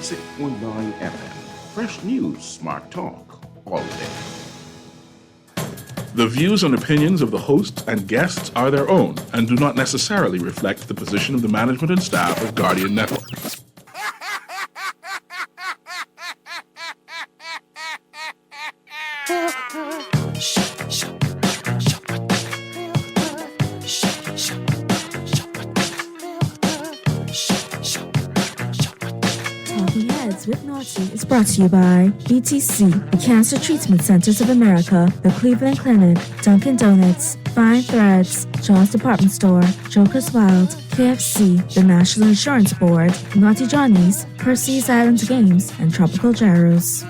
96.9 FM. Fresh news, smart talk, all day. The views and opinions of the hosts and guests are their own and do not necessarily reflect the position of the management and staff of Guardian Network. With Naughty is brought to you by BTC, the Cancer Treatment Centers of America, the Cleveland Clinic, Dunkin' Donuts, Fine Threads, Charles Department Store, Joker's Wild, KFC, the National Insurance Board, Naughty Johnny's, Percy's Island Games, and Tropical Gyros.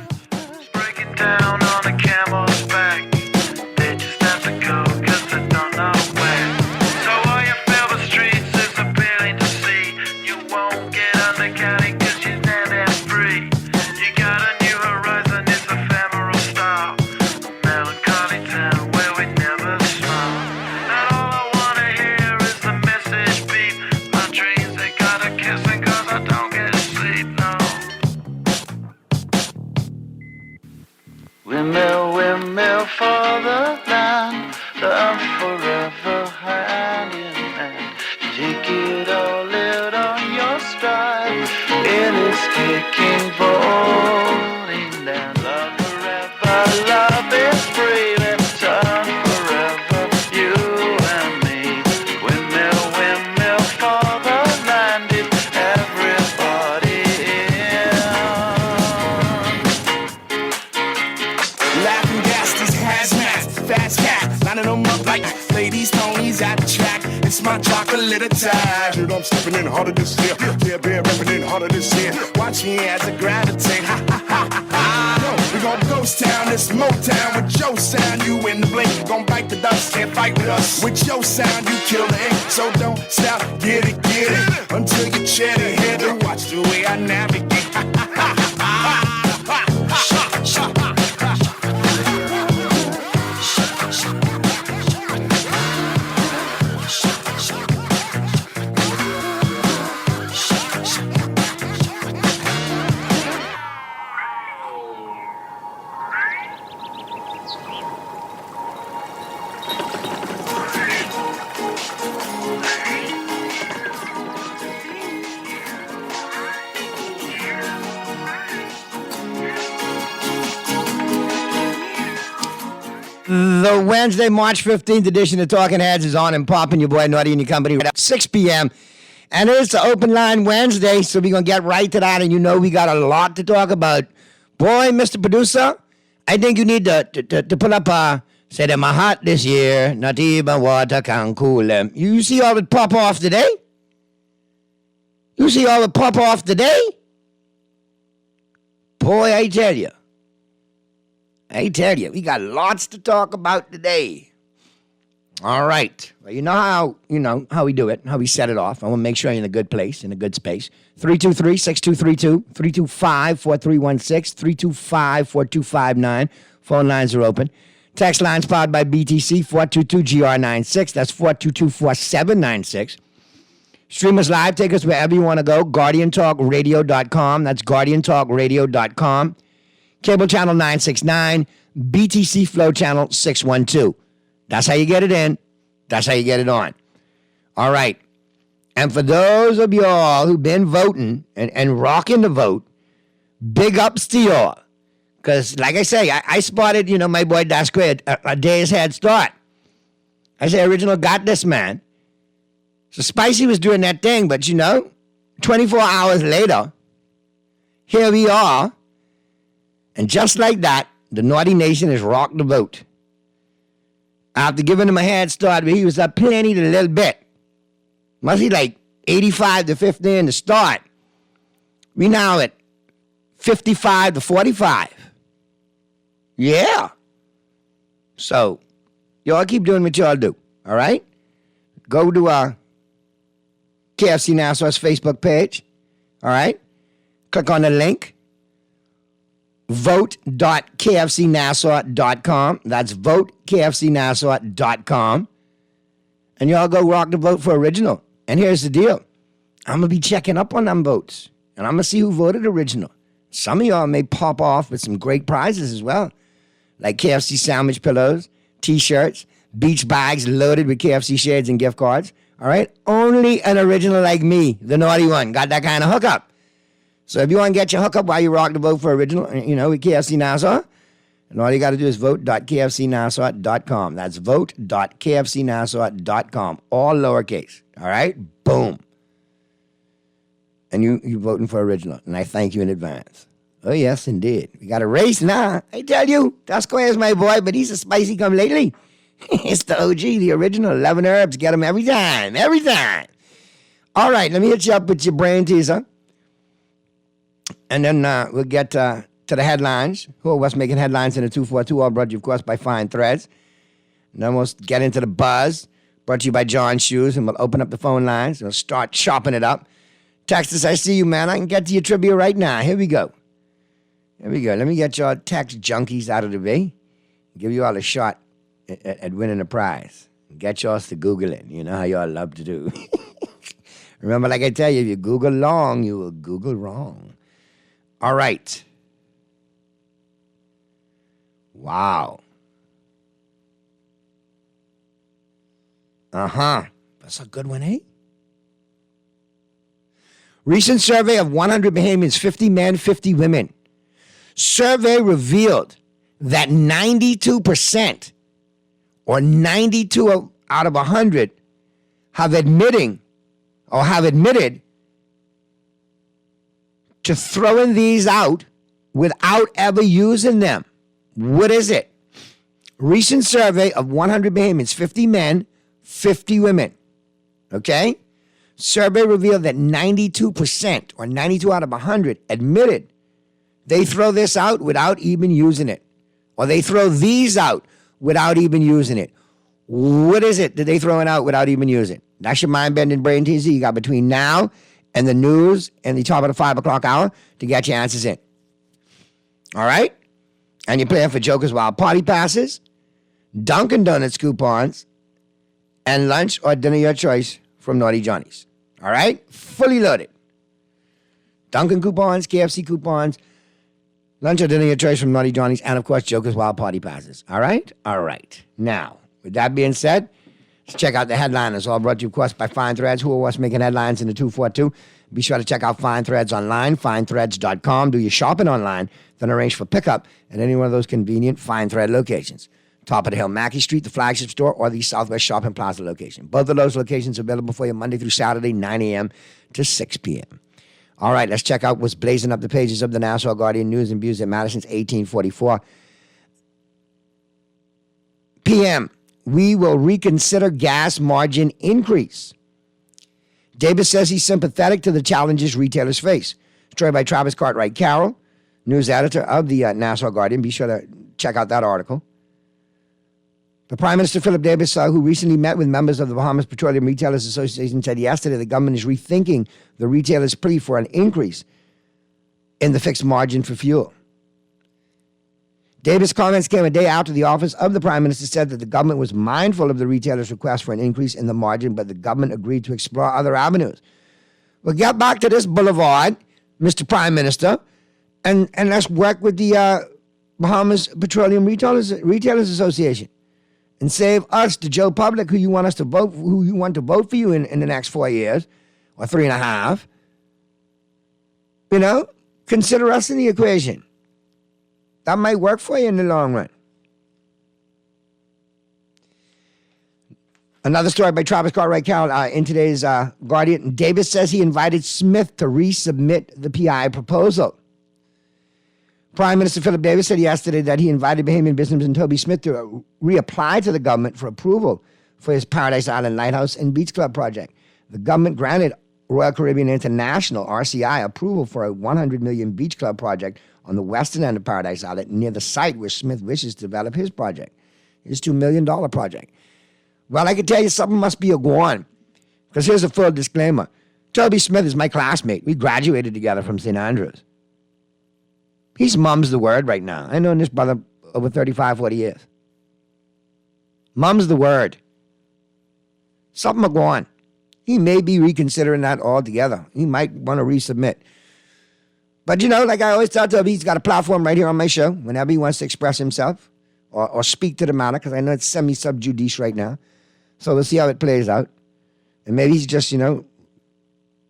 Break it down on a camel's back. They just have to go 'cause they don't know where. So all you feel the streets is appealing to see. You won't get on the county 'cause you're never free. You got a new horizon, it's ephemeral style. A melancholy town where we never smile. And all I wanna hear is the message beep. My dreams, they gotta kissing 'cause I don't get sleep, no. Windmill for the land, I'm forever hand in hand. Take it all out on your stride. It is kicking, falling down. Love forever, love is free. Let's turn forever, you and me. Windmill for the land, it's everybody in. Laughing gas, these hazmats, fast cat, lining them up like ladies, ponies at the track. It's my chocolate attack. Dude, I'm stepping in harder this year. Yeah, bear repping in harder this year. Watch me as I gravitate. Ha ha ha ha. Yo, we gon' ghost town, this Motown with your sound. You in the blink, gon' bite the dust, can't fight with us. With your sound, you kill the ink. So don't stop, get it, until you chat it, hit it. Watch the way I navigate. Ha ha ha ha. The Wednesday, March 15th edition of Talking Heads is on and popping. Your boy Naughty and your company right at 6 p.m. And it's the Open Line Wednesday, so we're going to get right to that. And you know we got a lot to talk about. Boy, Mr. Producer, I think you need to pull up say that my heart this year, not even water can cool them. You see all it pop off today? You see all it pop off today? Boy, I tell you, we got lots to talk about today. All right. Well, you know how we do it, how we set it off. I want to make sure you're in a good place, in a good space. 323-6232, 325-4316, 325-4259. Phone lines are open. Text lines powered by BTC, 422-GR96. That's 422-4796. Stream us live. Take us wherever you want to go. GuardianTalkRadio.com. That's GuardianTalkRadio.com. Cable channel 969, BTC Flow channel 612. That's how you get it in. That's how you get it on. All right. And for those of y'all who've been voting and rocking the vote, big ups to y'all. Because, like I say, I spotted, my boy Das Squid a day's head start. I say, Original got this, man. So Spicy was doing that thing, but 24 hours later, here we are. And just like that, the Naughty Nation has rocked the vote. After giving him a head start, but he was up plenty to a little bit. Must be like 85 to 50 in the start. We now at 55 to 45. Yeah. So, y'all keep doing what y'all do, all right? Go to our KFC Nassau's Facebook page, all right? Click on the link. Vote.kfcnassau.com. That's votekfcnassau.com. And y'all go rock the vote for Original. And here's the deal. I'm going to be checking up on them votes. And I'm going to see who voted original. Some of y'all may pop off with some great prizes as well, like KFC sandwich pillows, T-shirts, beach bags loaded with KFC shades and gift cards. All right? Only an original like me, the naughty one, got that kind of hookup. So if you want to get your hookup while you rock the vote for original, with KFC Nassau, and all you got to do is vote.kfcnassau.com. That's vote.kfcnassau.com. All lowercase. All right? Boom. And you voting for original. And I thank you in advance. Oh, yes, indeed. We got a race now. I tell you, that Square's my boy, but he's a spicy come lately. It's the OG, the original. 11 herbs. Get him every time. Every time. All right, let me hit you up with your brain teaser. And then we'll get to the headlines. Who are what's making headlines in the 242? All brought to you, of course, by Fine Threads. And then we'll get into the buzz, brought to you by John Shoes, and we'll open up the phone lines. We'll start chopping it up. Text us, I see you, man. I can get to your trivia right now. Here we go. Let me get your text junkies out of the way. Give you all a shot at winning a prize. Get yours to Google it. You know how y'all love to do. Remember, like I tell you, if you Google long, you will Google wrong. All right. Wow. That's a good one, eh? Recent survey of 100 Bahamians, 50 men, 50 women. Survey revealed that 92%, or 92 out of 100, have admitted to throwing these out without ever using them. What is it? Recent survey of 100 Bahamians, 50 men, 50 women. Okay? Survey revealed that 92%, or 92 out of 100, admitted they throw this out without even using it. Or they throw these out without even using it. What is it that they throwing out without even using it? That's your mind-bending brain teaser. You got between now and the news and the top of the 5 o'clock hour to get your answers in. All right? And you're playing for Joker's Wild Party passes, Dunkin' Donuts coupons, and lunch or dinner your choice from Naughty Johnny's. All right? Fully loaded. Dunkin' coupons, KFC coupons, lunch or dinner your choice from Naughty Johnny's, and of course, Joker's Wild Party passes. All right? All right. Now, with that being said, let's check out the headliners. All brought to you, of course, by Fine Threads. Who are what's making headlines in the 242? Be sure to check out Fine Threads online, finethreads.com. Do your shopping online, then arrange for pickup at any one of those convenient Fine Thread locations. Top of the Hill, Mackey Street, the flagship store, or the Southwest Shopping Plaza location. Both of those locations are available for you Monday through Saturday, 9 a.m. to 6 p.m. All right, let's check out what's blazing up the pages of the Nassau Guardian News and Views at Madison's 1844 p.m. We will reconsider gas margin increase. Davis says he's sympathetic to the challenges retailers face. Story by Travis Cartwright Carroll, news editor of the Nassau Guardian. Be sure to check out that article. The Prime Minister, Philip Davis, who recently met with members of the Bahamas Petroleum Retailers Association, said yesterday the government is rethinking the retailers' plea for an increase in the fixed margin for fuel. Davis' comments came a day after the office of the Prime Minister said that the government was mindful of the retailers' request for an increase in the margin, but the government agreed to explore other avenues. Well, get back to this boulevard, Mr. Prime Minister, and let's work with the Bahamas Petroleum Retailers Association and save us, the Joe public, who you want to vote for you in the next 4 years, or 3.5. You know, consider us in the equation. That might work for you in the long run. Another story by Travis Cartwright Carroll in today's Guardian. Davis says he invited Smith to resubmit the PI proposal. Prime Minister Philip Davis said yesterday that he invited Bahamian businessman Toby Smith to reapply to the government for approval for his Paradise Island Lighthouse and Beach Club project. The government granted Royal Caribbean International, RCI, approval for a $100 million beach club project on the western end of Paradise Island near the site where Smith wishes to develop his project, his $2 million project. Well, I can tell you something must be a go on, because here's a full disclaimer. Toby Smith is my classmate. We graduated together from St. Andrews. He's mum's the word right now. I known this brother over 35, 40 years. Mum's the word. Something will go on. He may be reconsidering that altogether. He might want to resubmit. But, like I always tell Toby, he's got a platform right here on my show whenever he wants to express himself or speak to the matter, because I know it's semi-sub judice right now. So we'll see how it plays out. And maybe he's just,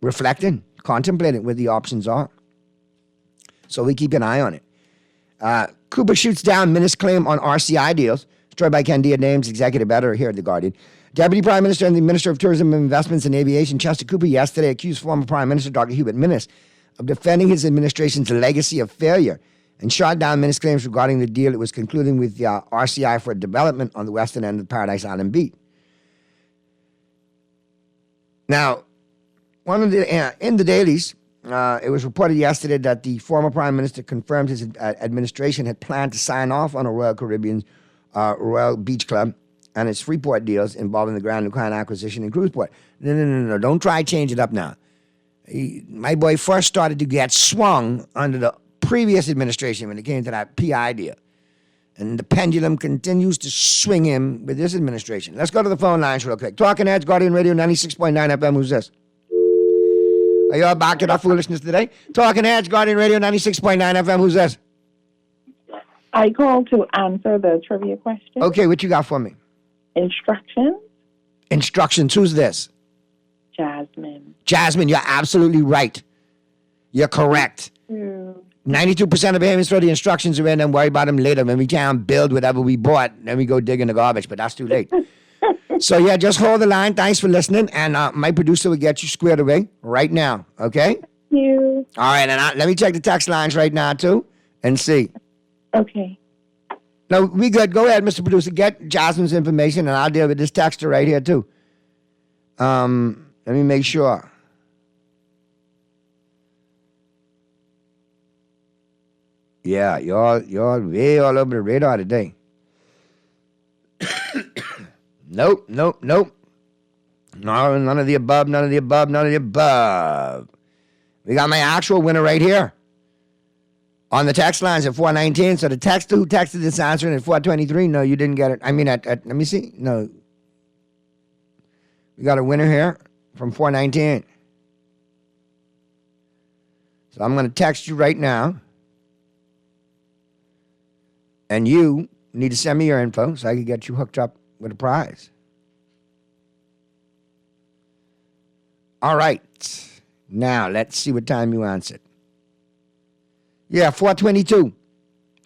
reflecting, contemplating what the options are. So we keep an eye on it. Cooper shoots down Minnis' claim on RCI deals. Story by Candia Names, executive editor here at The Guardian. Deputy Prime Minister and the Minister of Tourism and Investments and Aviation, Chester Cooper, yesterday accused former Prime Minister Dr. Hubert Minnis of defending his administration's legacy of failure and shot down Minnis' claims regarding the deal it was concluding with the RCI for development on the western end of Paradise Island Beach. Now, in the dailies, it was reported yesterday that the former Prime Minister confirmed his administration had planned to sign off on a Royal Caribbean Royal Beach Club and its Freeport deals involving the Grand Lucan acquisition and Cruiseport. No. Don't try to change it up now. My boy first started to get swung under the previous administration when it came to that PI deal. And the pendulum continues to swing him with this administration. Let's go to the phone lines real quick. Talking Heads, Guardian Radio 96.9 FM. Who's this? Are you all back to that foolishness today? Talking Heads, Guardian Radio 96.9 FM. Who's this? I called to answer the trivia question. Okay, what you got for me? Instructions? Instructions. Who's this? Jasmine. Jasmine, you're absolutely right. You're correct. 92% of payments for the instructions are in, and worry about them later. When we can't build whatever we bought, then we go dig in the garbage, but that's too late. So, yeah, just hold the line. Thanks for listening, and my producer will get you squared away right now, okay? Thank you. All right, and let me check the text lines right now, too, and see. Okay. No, we good. Go ahead, Mr. Producer. Get Jasmine's information, and I'll deal with this texter right here, too. Let me make sure. Yeah, y'all way all over the radar today. Nope. No, none of the above. We got my actual winner right here on the text lines at 419. So the texter who texted this answering at 423, no, you didn't get it. I mean, let me see. No. We got a winner here from 419. So I'm going to text you right now. And you need to send me your info so I can get you hooked up with a prize. All right. Now, let's see what time you answered. Yeah, 422.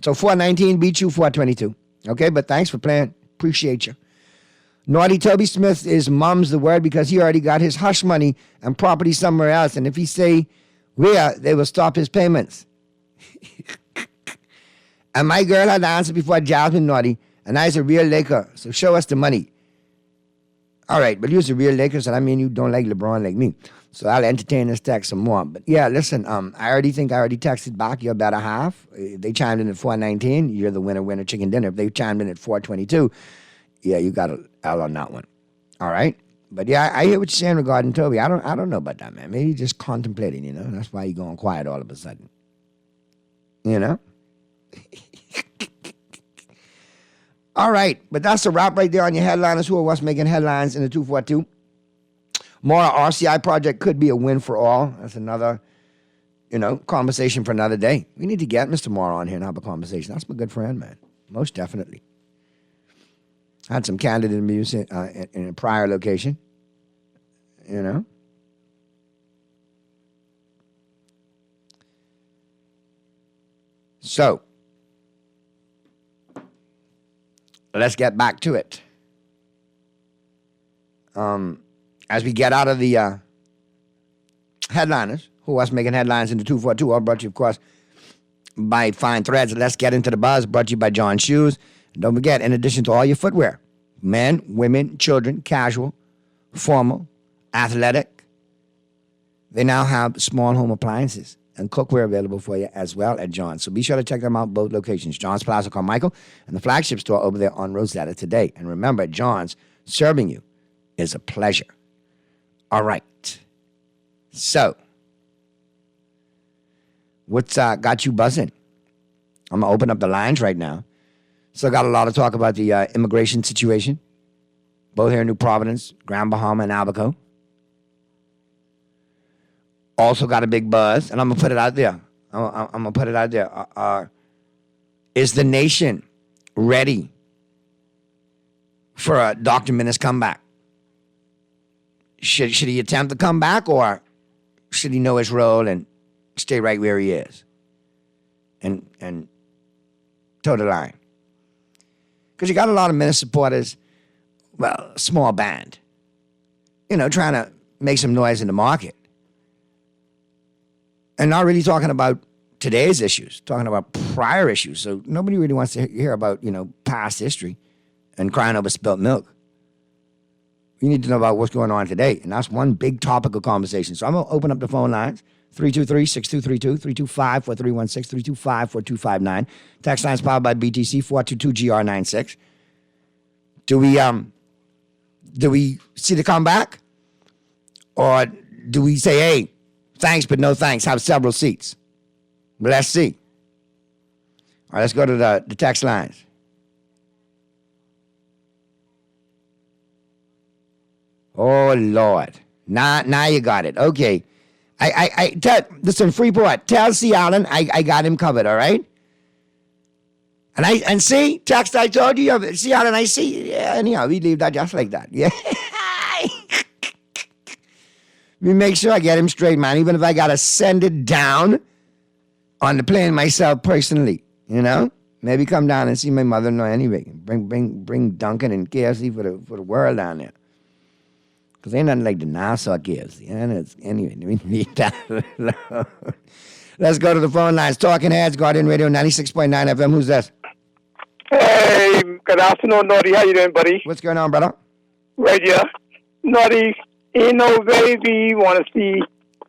So 419 beat you 422. Okay, but thanks for playing. Appreciate you. Naughty Toby Smith is mum's the word because he already got his hush money and property somewhere else. And if he say where, they will stop his payments. And my girl had the answer before Jasmine Naughty, and I's a real Laker, so show us the money. All right, but you're a real Laker, so that means you don't like LeBron like me. So I'll entertain this text some more. But yeah, listen, I already texted back. You're about a half. If they chimed in at 419, you're the winner, chicken dinner. If they chimed in at 422, yeah, you got an L on that one. All right? But yeah, I hear what you're saying regarding Toby. I don't know about that, man. Maybe he's just contemplating, That's why he's going quiet all of a sudden. All right, but that's a wrap right there on your headliners. Who are what's making headlines in the 242? More RCI project could be a win for all. That's another, conversation for another day. We need to get Mr. Moore on here and have a conversation. That's my good friend, man. Most definitely. I had some candid interviews in a prior location. So, let's get back to it. As we get out of the headliners, who else making headlines in the 242, all brought to you, of course, by Fine Threads. Let's get into the buzz, brought to you by John Shoes. And don't forget, in addition to all your footwear, men, women, children, casual, formal, athletic, they now have small home appliances and cookware available for you as well at John's. So be sure to check them out, both locations, John's Plaza Carmichael and the flagship store over there on Rosetta today. And remember, John's, serving you is a pleasure. All right. So, what's got you buzzing? I'm going to open up the lines right now. Still got a lot of talk about the immigration situation, both here in New Providence, Grand Bahama, and Albuquerque. Also got a big buzz, and I'm going to put it out there. I'm going to put it out there. Is the nation ready for a Dr. Minnis comeback? Should he attempt to come back, or should he know his role and stay right where he is and toe the line? Because you got a lot of Minnis supporters, well, a small band, trying to make some noise in the market. And not really talking about today's issues, talking about prior issues. So nobody really wants to hear about, past history and crying over spilt milk. You need to know about what's going on today. And that's one big topic of conversation. So I'm going to open up the phone lines. 323-6232, 325-4316, 325-4259. Text lines powered by BTC, 422-GR96. Do we see the comeback? Or do we say, hey, thanks, but no thanks, have several seats? But let's see. All right, let's go to the text lines. Oh, Lord. Now you got it. Okay. Listen, Freeport, tell C. Allen I got him covered, all right? And see, text I told you, C. Allen, I see. Yeah, anyhow, we leave that just like that. Yeah. We make sure I get him straight, man, even if I got to send it down on the plane myself personally, Maybe come down and see my mother-in-law anyway. Bring Duncan and KFC for the world down there. Because ain't nothing like the Nassau KFC. Anyway, we leave that alone. Let's go to the phone lines. Talking Heads, Guardian Radio 96.9 FM. Who's this? Hey, good afternoon, Naughty. How you doing, buddy? What's going on, brother? Right here. Naughty, ain't no way we want to see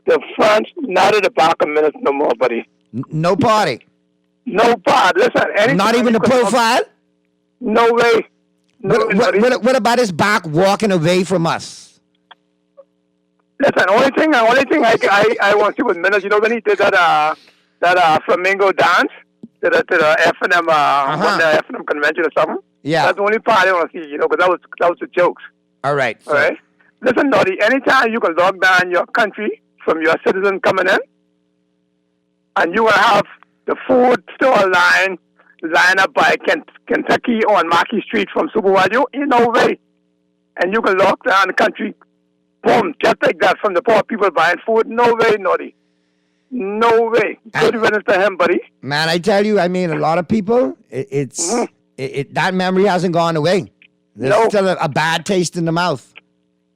the front, not at the back of minutes no more, buddy. No party. No part. Listen, not even the profile? No way. No way, what about his back walking away from us? Listen, only thing I want to see was Minnis. When he did that flamingo dance to the F&M one the F&M convention or something. Yeah, that's the only part I want to see. Because that was the jokes. All right. All right. Listen, Naughty. Anytime you can lock down your country from your citizens coming in, and you will have the food store line up by Kentucky on Marquis Street from Superwadio, ain't no way. And you can lock down the country, boom, just like that, from the poor people buying food. No way, Naughty. No way. Good riddance to him, buddy. Man, I tell you, a lot of people, that memory hasn't gone away. There's still a bad taste in the mouth.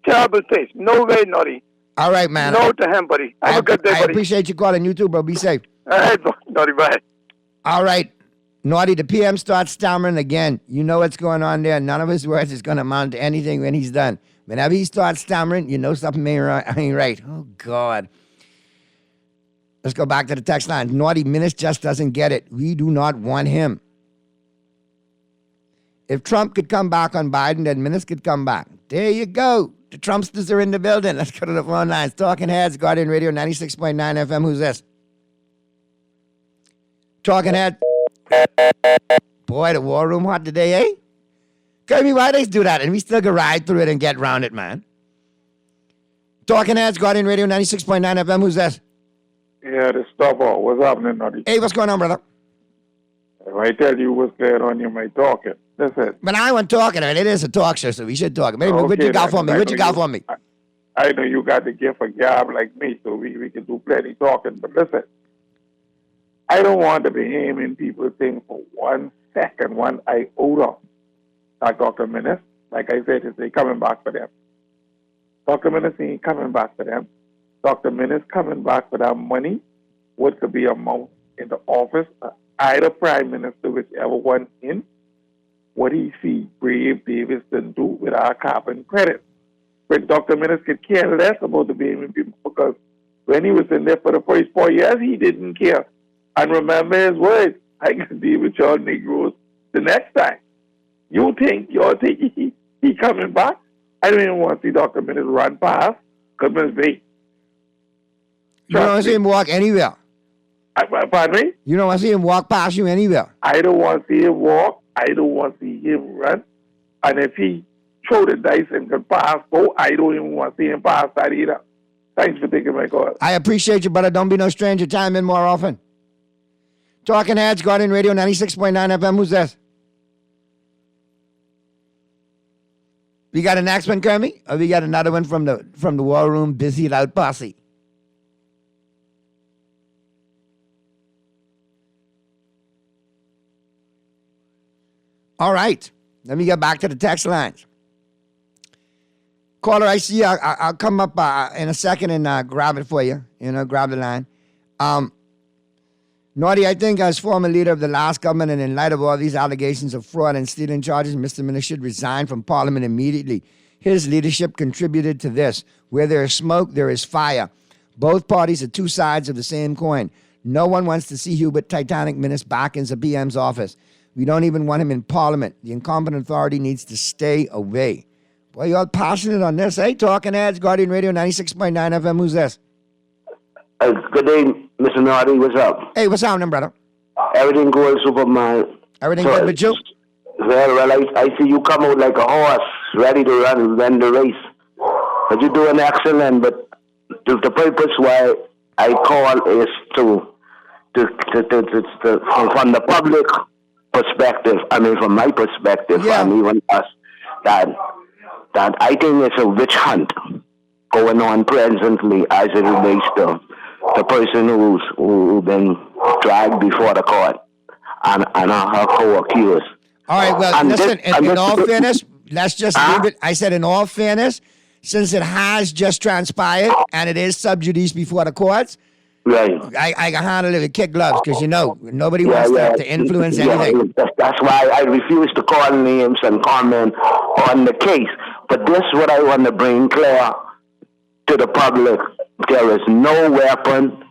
Terrible taste. No way, Naughty. All right, man. No to him, buddy. Have a good day, buddy. I appreciate you calling. You too, bro. Be safe. All right, Naughty, bye. All right. Naughty, the PM starts stammering again. You know what's going on there. None of his words is going to amount to anything when he's done. Whenever he starts stammering, you know something ain't right. Oh, God. Let's go back to the text line. Naughty Minnis just doesn't get it. We do not want him. If Trump could come back on Biden, then Minnis could come back. There you go. The Trumpsters are in the building. Let's go to the phone lines. Talking Heads, Guardian Radio 96.9 FM. Who's this? Talking Head. Boy, the war room hot today, eh? Kirby, why they do that? And we still can ride through it and get round it, man. Talking Heads, Guardian Radio 96.9 FM. Who's this? Yeah, the stubber. What's happening, Naughty? Hey, what's going on, brother? If I tell you what's going on, you might talk it. That's it. But I want talking. It is a talk show, so we should talk. Maybe, okay, what you got for me? What you got for me? I know you got the gift of gab like me, so we can do plenty talking. But listen, I don't want to be aiming people's things for 1 second, 1 iota. Like Dr. Minnis, like I said, is coming back for them. Dr. Minnis ain't coming back for them. Dr. Minnis coming back for that money, what could be amount in the office, either prime minister, whichever one in, what he see Brave Davidson do with our carbon credit. But Dr. Minnis could care less about the baby people because when he was in there for the first 4 years, he didn't care. And remember his words, I can deal with y'all Negroes the next time. You think he coming back? I don't even want to see Dr. Minnis run past Goodman's Bay. You don't want to see him walk anywhere. Pardon me? You don't want to see him walk past you anywhere. I don't want to see him walk. I don't want to see him run. And if he throw the dice and can pass, I don't even want to see him pass that either. Thanks for taking my call. I appreciate you, brother. Don't be no stranger. Chime in more often. Talking Heads, Guardian Radio 96.9 FM. Who's this? We got a next one, Kermit? Or we got another one from the war room, busy loud posse? All right. Let me get back to the text lines. Caller, I see you. I'll come up in a second and grab it for you. Grab the line. Naughty, I think as former leader of the last government and in light of all these allegations of fraud and stealing charges, Mr. Minister should resign from Parliament immediately. His leadership contributed to this. Where there is smoke, there is fire. Both parties are two sides of the same coin. No one wants to see Hubert Titanic Minister back in the PM's office. We don't even want him in Parliament. The incompetent authority needs to stay away. Boy, you're all passionate on this. Hey, Talking Heads, Guardian Radio 96.9 FM. Who's this? Good day, Mr. Naughty. What's up? Hey, what's happening, brother? Everything going Superman. Everything good with you? Well, I see you come out like a horse, ready to run the race. But you're doing excellent. But the purpose why I call is to from the public perspective. I mean, from my perspective, and even us, that I think it's a witch hunt going on presently as it relates to the person who's been dragged before the court and her co-accused. All right, well, listen, in all fairness, let's just leave it. I said in all fairness, since it has just transpired and it is sub judice before the courts, right? I can handle it with kid gloves because, nobody wants to influence anything. That's why I refuse to call names and comment on the case. But this is what I want to bring clear to the public. There is no weapon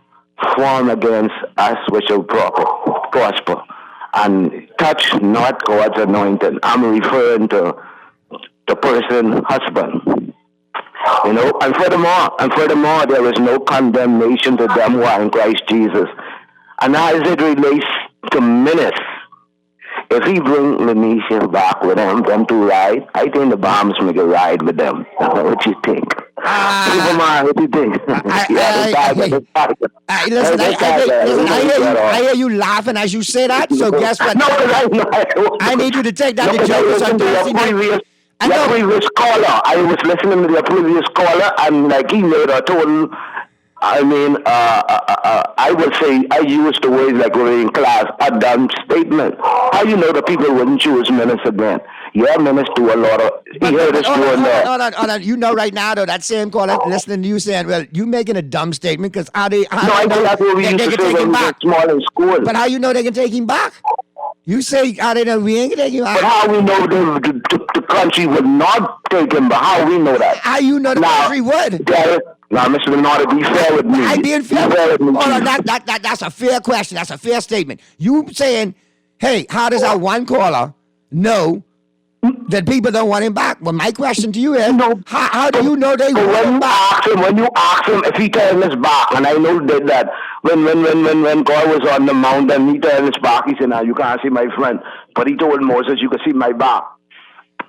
formed against us which will prosper. And touch not God's anointing. I'm referring to the person, husband. And furthermore, there is no condemnation to them who are in Christ Jesus. And as it relates to Menace, if he bring Lanisha back with him, them to ride, I think the bombs make a ride with them. What you think? Superman, what you think? Listen, I hear you laughing as you say that, so guess what? No, I need you to take that to Jokers on Thursday night. The previous caller, I was listening to the previous caller, and he made a total, I would say, I used the words like we're in class, a dumb statement. How you know the people wouldn't choose Menace again? Yeah, Menace do a lot of, he heard us doing that. Hold on. You know right now, though, that same caller listening to you saying, well, you making a dumb statement because I think that's what we used to say when we were small in school. But how you know they can take him back? You say, I don't know, we ain't gonna take him back. But how we know the country would not take him back? How we know that? How you know the country would? Now, Mr. Renata, be fair with me. I being fair with me. Hold on, that's a fair question. That's a fair statement. You saying, hey, how does our one caller know that people don't want him back? Well, my question to you is, how do you know they want him back? When you ask him if he turned his back, and I know that when God was on the mountain, he turned his back. He said, "Now you can't see my friend," but he told Moses, "You can see my back."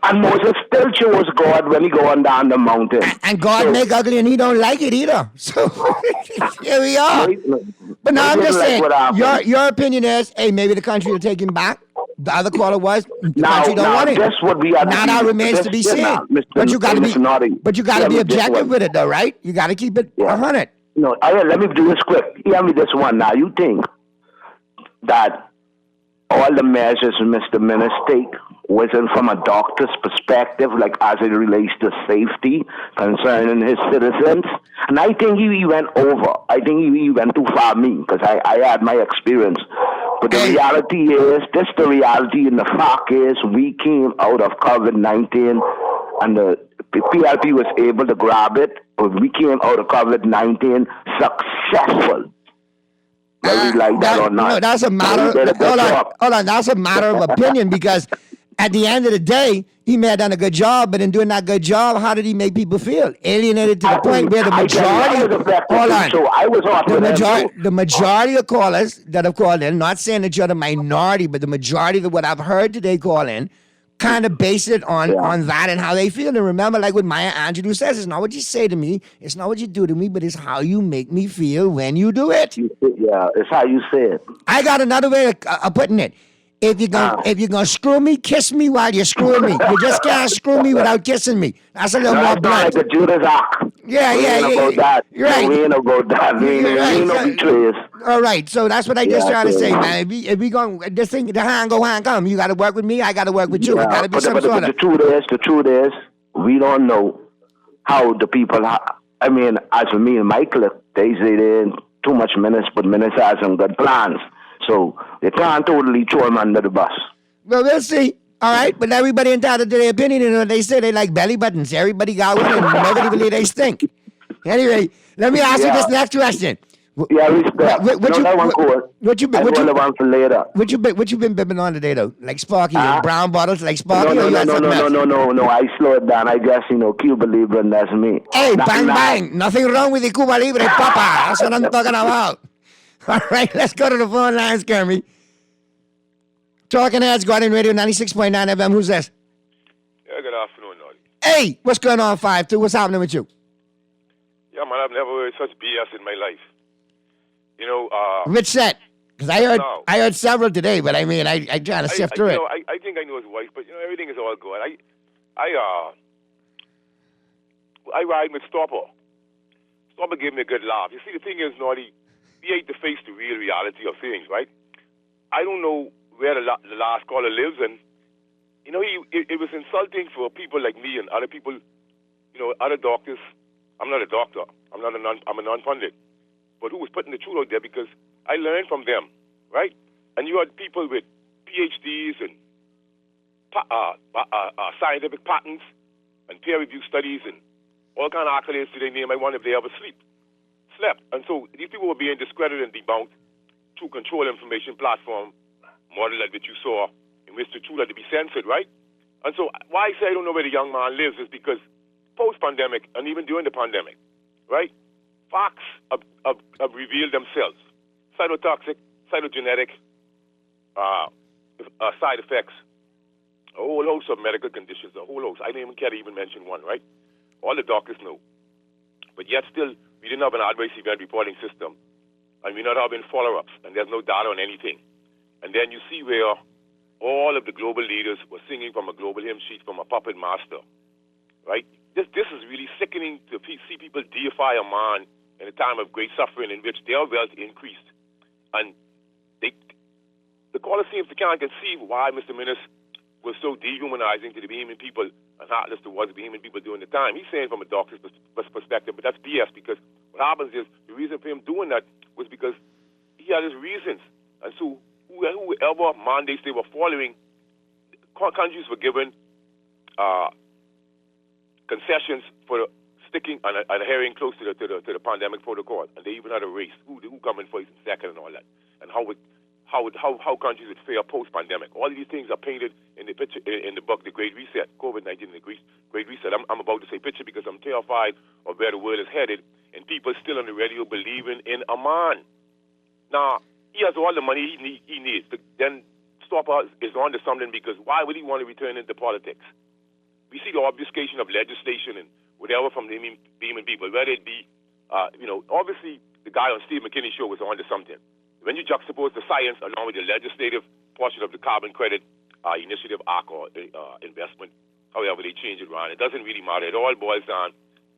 And Moses still chose God when he go on down the mountain. And God make ugly, and he don't like it either. So here we are. But now I'm just saying, your opinion is, hey, maybe the country will take him back. The other caller was the country don't want him. That's what we are. Now that remains to be seen. But you got to be objective with it, though, right? You got to keep it 100. No, let me do this quick. Hear me this one. Now, you think that all the measures Mr. Menace take wasn't from a doctor's perspective, like as it relates to safety concerning his citizens? And I think he went over. I think he went too far, because I had my experience. But the reality is, the reality, and the fact is, we came out of COVID-19 and the PLP was able to grab it, but we came out of COVID-19 successful. Whether we like that or not. No, that's a matter. Hold on. That's a matter of opinion, because at the end of the day, he may have done a good job, but in doing that good job, how did he make people feel? Alienated to the point where the majority. The majority of callers that have called in, not saying that you're the minority, but the majority of what I've heard today call in, kind of base it on that and how they feel. And remember, like what Maya Angelou says, it's not what you say to me, it's not what you do to me, but it's how you make me feel when you do it. Yeah, it's how you say it. I got another way of putting it. If you're gonna screw me, kiss me while you're screwing me. You just can't screw me without kissing me. That's a little more blunt. Like a Judas Ark. Yeah. About that. You're right. We ain't about that. We ain't no betrayers. All right, so that's what I just trying to say, man. If we going this thing, the hand go, hand come. You got to work with me. I got to work with you. It got to be some sort of. The truth is, we don't know how the people. I mean, as for me and my clique, they say they ain't too much minutes, but minutes have some good plans. So they can't totally throw them under the bus. Well, we'll see. All right, but everybody entitled to their opinion. And they say they like belly buttons. Everybody got one, and nobody believe they stink. Anyway, let me ask you this next question. Yeah, respect. What you been bibbing on today though? Like Sparky, brown bottles, like Sparky. No. I slowed down. I guess Cuba Libre, and that's me. Hey, bang. Nothing wrong with the Cuba Libre, Papa. That's what I'm talking about. All right, let's go to the phone lines, Kermie. Talking Heads, Guardian Radio 96.9 FM. Who's this? Yeah, good afternoon, Noddy. Hey, what's going on, 5-2? What's happening with you? Yeah, man, I've never heard such BS in my life. Which set? Because I heard several today, but I mean, I try to sift through it. I think I know his wife, but everything is all good. I ride with Stopper. Stopper gave me a good laugh. You see, the thing is, Noddy, we ain't to face the real reality of things, right? I don't know where the last caller lives, and it was insulting for people like me and other people, other doctors. I'm not a doctor. I'm a non-pundit, but who was putting the truth out there because I learned from them, right? And you had people with PhDs and scientific patents and peer-reviewed studies and all kind of accolades to their name. I wonder if they ever slept. And so these people were being discredited and debunked through control information platform model that you saw in which the truth had to be censored, right? And so why I say I don't know where the young man lives is because post-pandemic and even during the pandemic, right, facts have revealed themselves. Cytotoxic, cytogenetic side effects, a whole host of medical conditions, a whole host. I didn't even care to even mention one, right? All the doctors know. But yet still, we didn't have an adverse event reporting system, and we're not having follow-ups, and there's no data on anything. And then you see where all of the global leaders were singing from a global hymn sheet from a puppet master, right? This is really sickening to see people deify a man in a time of great suffering in which their wealth increased. And the caller seems to can't conceive why Mr. Minnis was so dehumanizing to the Bahamian people and heartless towards the Bahamian people during the time. He's saying from a doctor's perspective, but that's BS because what happens is the reason for him doing that was because he had his reasons. And so whoever mandates they were following, countries were given concessions for sticking and adhering close to the pandemic protocol, and they even had a race who come in first and second and all that, and how countries would fare post-pandemic. All of these things are painted in the picture in the book, The Great Reset, COVID-19 and the Great Reset. I'm about to say picture because I'm terrified of where the world is headed, and people still on the radio believing in a man. Now, he has all the money he needs. Then Stopper is on to something because why would he want to return into politics? We see the obfuscation of legislation and whatever from the Bahamian people, whether it be, obviously the guy on Steve McKinney's show was on to something. When you juxtapose the science along with the legislative portion of the carbon credit initiative act or investment, however they change it around, it doesn't really matter. It all boils down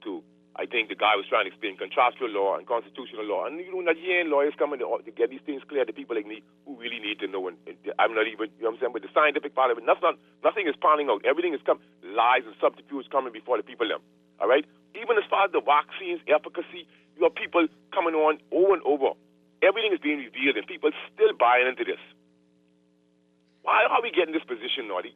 to, I think the guy was trying to explain contractual law and constitutional law. And that you ain't lawyers coming to get these things clear to people like me who really need to know. And I'm not even, you know what I'm saying, but the scientific part of it, nothing is panning out. Everything is lies and subterfuge coming before the people them. All right? Even as far as the vaccines, efficacy, you have people coming on over and over. Everything is being revealed and people still buying into this. Why are we getting this position, Noddy?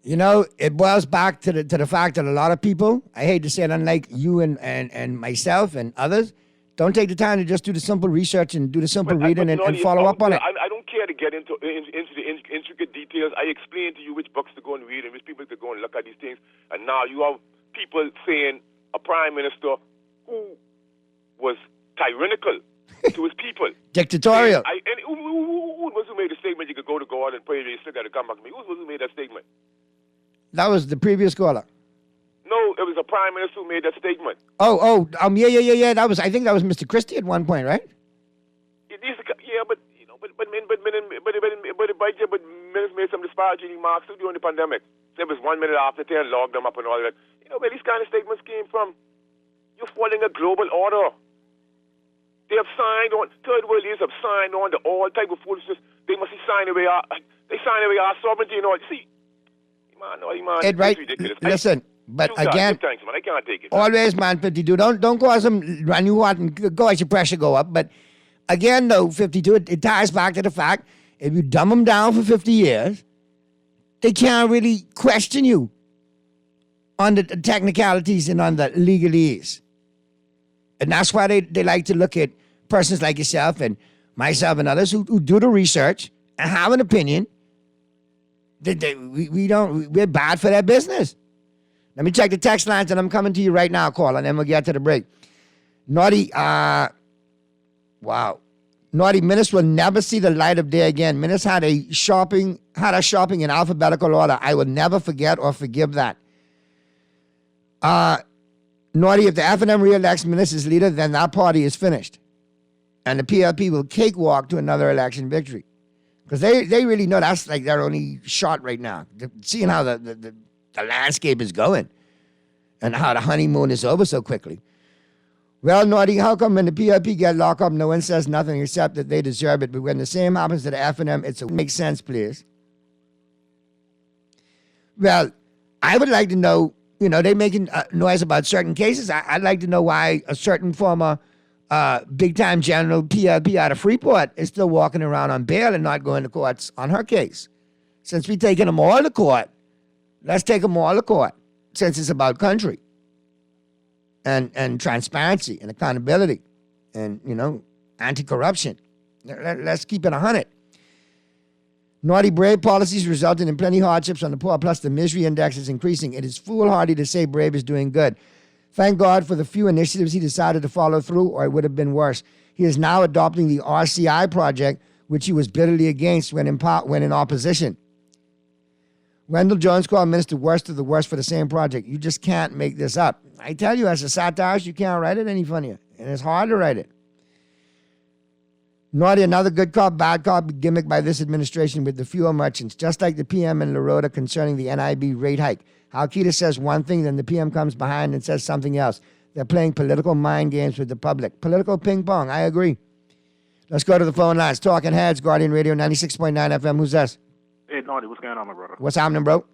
It boils back to the fact that a lot of people, I hate to say it, unlike you and myself and others, don't take the time to just do the simple research and do the simple reading and follow up on it. I don't care to get into the intricate details. I explain to you which books to go and read and which people to go and look at these things. And now you have people saying a prime minister who was tyrannical to his people. Dictatorial. And who made a statement statement, you could go to God and pray, you still got to come back to me. Who made that statement? That was the previous caller. No, it was the Prime Minister who made that statement. Yeah. I think that was Mr. Christie at one point, right? But ministers made some disparaging remarks during the pandemic. It was 1 minute after 10, logged them up and all that. You know where these kind of statements came from? You're following a global order. They have signed on, third world leaders have signed on to all type of foolishness. They must sign away our sovereignty and all. See, man, it's ridiculous. Listen, but again, thanks, man. I can't take it. Always, man, 52. Don't cause them run you out and go as your pressure go up. But again, though, 52, it ties back to the fact if you dumb them down for 50 years, they can't really question you on the technicalities and on the legalese. And that's why they like to look at persons like yourself and myself and others who do the research and have an opinion. We're bad for their business. Let me check the text lines, and I'm coming to you right now, call, and then we'll get to the break. Naughty Minutes will never see the light of day again. Minutes had a shopping in alphabetical order. I will never forget or forgive that. Naughty, if the F&M re-elects Minutes as leader, then that party is finished. And the PLP will cakewalk to another election victory. Because they really know that's like their only shot right now. Seeing how the landscape is going and how the honeymoon is over so quickly. Well, Naughty, how come when the PLP get locked up, no one says nothing except that they deserve it, but when the same happens to the F&M, makes sense, please. Well, I would like to know, they're making noise about certain cases. I'd like to know why a certain former big-time general PLP out of Freeport is still walking around on bail and not going to courts on her case. Since we're taking them all to court, let's take them all to court, since it's about country and transparency and accountability and, anti-corruption. Let's keep it 100. Naughty Brave policies resulting in plenty hardships on the poor, plus the misery index is increasing. It is foolhardy to say Brave is doing good. Thank God for the few initiatives he decided to follow through, or it would have been worse. He is now adopting the RCI project, which he was bitterly against when in opposition. Wendell Jones called Minister worst of the worst for the same project. You just can't make this up. I tell you, as a satirist, you can't write it any funnier. And it's hard to write it. Naughty, another good cop, bad cop gimmick by this administration with the fuel merchants, just like the PM in Laroda concerning the NIB rate hike. Halkita says one thing, then the PM comes behind and says something else. They're playing political mind games with the public. Political ping pong, I agree. Let's go to the phone lines. Talking Heads, Guardian Radio 96.9 FM. Who's this? Hey, Naughty, what's going on, my brother? What's happening, bro?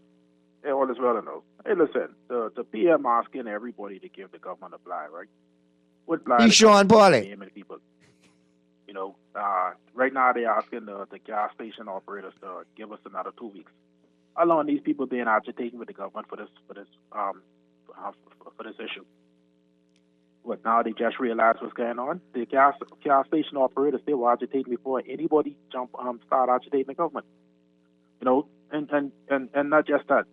Hey, all is well, I know. Hey, listen, the PM asking everybody to give the government a blight, right? What blight? He's Sean Pauly. People. Right now they're asking the gas station operators to give us another 2 weeks. How long these people been agitating with the government for this issue? What, now they just realize what's going on? The gas station operators, they were agitating before anybody start agitating the government. And not just that.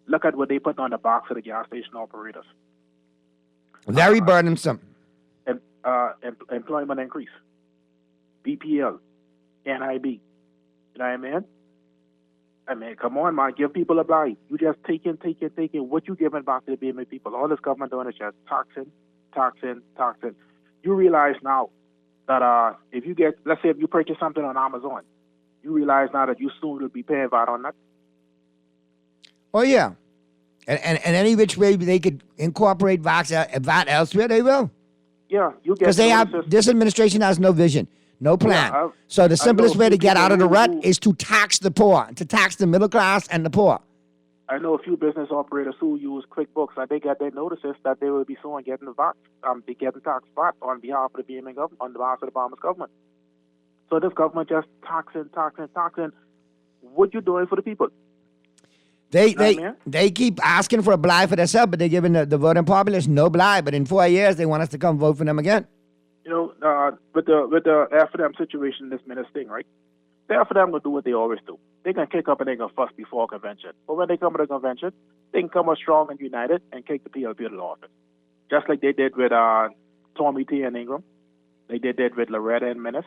Look at what they put on the box of the gas station operators. Very burdensome. Employment increase. BPL. NIB. You know what I mean? I mean, come on, man. Give people a blight. You just taking. What you giving back to the BMA people? All this government doing is just taxing. You realize now that if you get, let's say if you purchase something on Amazon, you realize now that you soon will be paying VAT on that. Oh, yeah. And any which way they could incorporate VAT elsewhere, they will. Yeah, you get. Because this administration has no vision, no plan. Yeah, so the simplest way to get out of the rut is to tax the poor, to tax the middle class and the poor. I know a few business operators who use QuickBooks, and they get their notices that they will be soon getting the VAT. They getting tax VAT on behalf of the BMA government, on behalf of the Bahamas government. So this government just taxing. What you doing for the people? They keep asking for a blight for themselves, but they're giving the voting populace no blight. But in 4 years, they want us to come vote for them again. With the F&M situation, this minute thing, right? The F&M will do what they always do. They can kick up and they can fuss before a convention. But when they come to the convention, they can come up strong and united and kick the PLP out of office. Just like they did with Tommy T and Ingram. They did that with Loretta and Menace.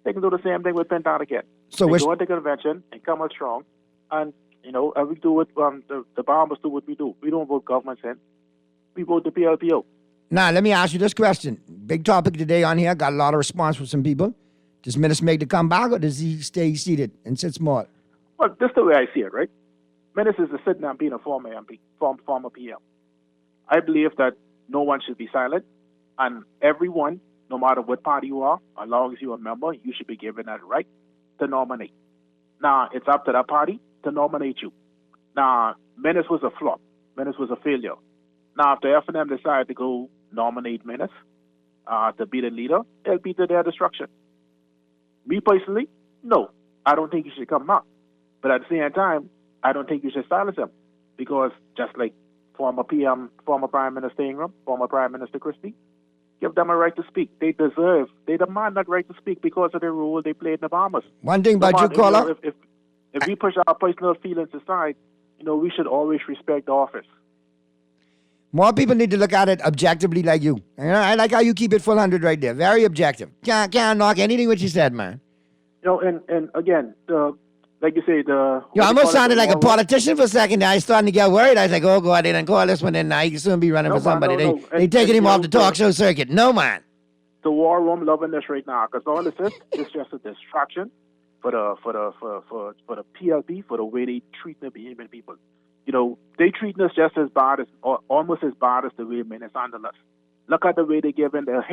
They can do the same thing with Pentad again. So they we're go at the convention and come out strong, and and we do what the bombers do. What we do, we don't vote governments in. We vote the PLPO. now. Let me ask you this question. Big topic today on here. Got a lot of response from some people. Does Menace make the comeback, or does he stay seated and sit small? Well, that's the way I see it, right? Menace is sitting there being a former MP, former PM. I believe that no one should be silent, and everyone, no matter what party you are, as long as you're a member, you should be given that right to nominate. Now, it's up to that party to nominate you. Now, Menace was a flop. Menace was a failure. Now, if the F&M decide to go nominate Menace to be the leader, it'll be to their destruction. Me personally, no, I don't think he should come out. But at the same time, I don't think you should silence him, because just like former PM, former Prime Minister Ingram, former Prime Minister Christie, give them a right to speak. They demand that right to speak because of the role they played in the bombers. One thing about you, caller. If we push our personal feelings aside, we should always respect the office. More people need to look at it objectively like you. I like how you keep it full 100 right there. Very objective. Can't knock anything what you said, man. And again, like you say, You almost sounded like a politician for a second there. I was starting to get worried. I was like, oh, God, they didn't call this one in now. He can soon be running for somebody. They taking him off the talk show circuit. No, man. The war room loving this right now, because all this is just a distraction for the PLP, for the way they treat the Bahamian people. They treat us just as bad as, or almost as bad as the way Menace handle us. Look at the way they giving the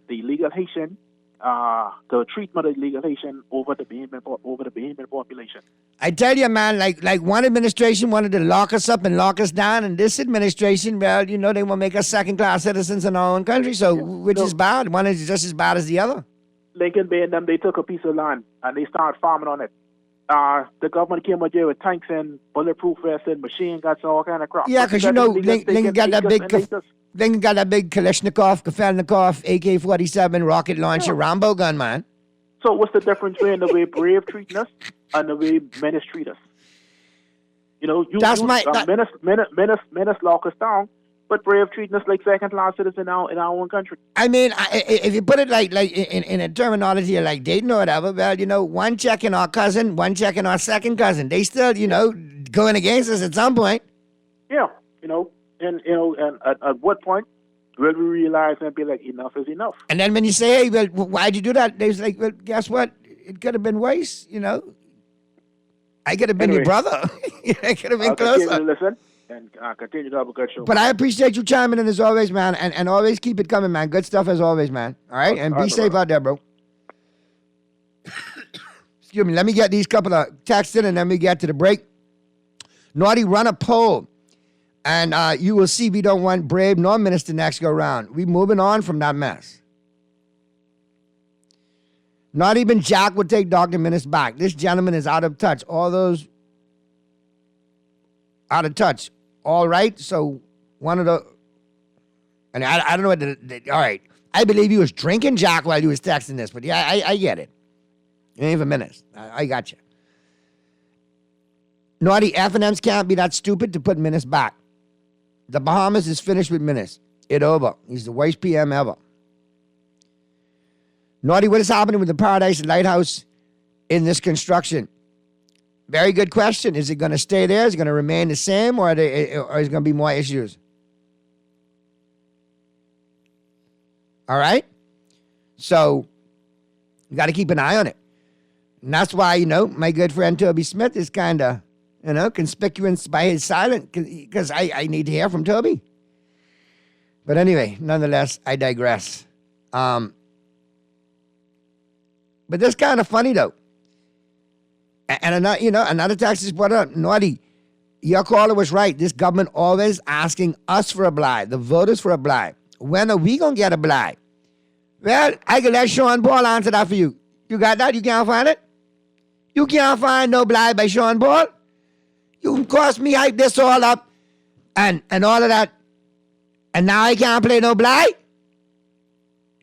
illegal Haitian, the treatment of illegal Haitian over the Bahamian population. I tell you, man, like one administration wanted to lock us up and lock us down, and this administration, well, they want to make us second-class citizens in our own country, which is bad. One is just as bad as the other. Lincoln Bay and them, they took a piece of land, and they started farming on it. The government came out there with tanks and bulletproof vests and machine guns and all kind of crap. Yeah, because Lincoln got that big Kalashnikov, Kafelnikov, AK-47 rocket launcher, Rambo gun, man. So what's the difference between the way Brave treat us and the way Menace treat us? Menace lock us down, but Brave treating us like second-class citizens in our own country. I mean, if you put it like in a terminology like dating or whatever, well, one checking our cousin, one checking our second cousin. They still, going against us at some point. Yeah, and at what point will we realize and be like, enough is enough? And then when you say, hey, well, why'd you do that? They're like, well, guess what? It could have been worse, I could have been your brother. I could have been closer. Continue to listen and continue to have a good show. But I appreciate you chiming in as always, man, and always keep it coming, man. Good stuff as always, man. All right? And be safe out there, bro. Excuse me. Let me get these couple of texts in, and then we get to the break. Naughty, run a poll. And you will see we don't want Brave nor Minister next go round. We moving on from that mess. Not even Jack would take Dr. Menace back. This gentleman is out of touch. All those out of touch. All right. So one of the, and I don't know what all right. I believe he was drinking Jack while he was texting this, but yeah, I get it. It ain't for minutes. I got you. Naughty, F&Ms can't be that stupid to put Menace back. The Bahamas is finished with Menace. It over. He's the worst PM ever. Naughty, what is happening with the Paradise Lighthouse in this construction? Very good question. Is it going to stay there? Is it going to remain the same, or is there going to be more issues? All right? So, you got to keep an eye on it. And that's why, my good friend Toby Smith is kind of, conspicuous by his silence, because I need to hear from Toby. But anyway, nonetheless, I digress. But that's kind of funny, though. And another text is brought up. Naughty, your caller was right. This government always asking us for a blind, the voters for a blind. When are we going to get a blind? Well, I can let Sean Paul answer that for you. You got that? You can't find it? You can't find no blind by Sean Paul? You can cost me hype this all up and all of that. And now I can't play no blind?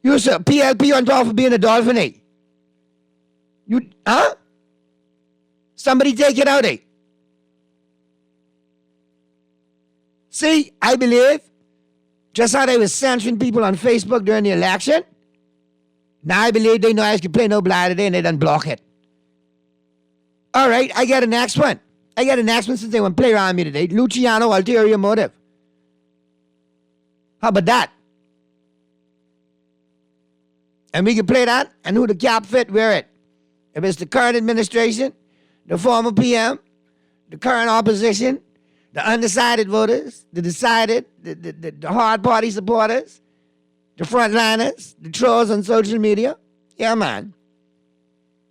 You sir, PLP on top of being a dolphin, eh? You, huh? Somebody take it out, eh? See, I believe, just how they were censoring people on Facebook during the election, now I believe they know I can play no blind today and they done block it. All right, I got a next one. Since they want to play around me today. Luciano, ulterior motive. How about that? And we can play that, and who the cap fit, wear it. If it's the current administration, the former PM, the current opposition, the undecided voters, the decided, the hard party supporters, the frontliners, the trolls on social media. Yeah, man.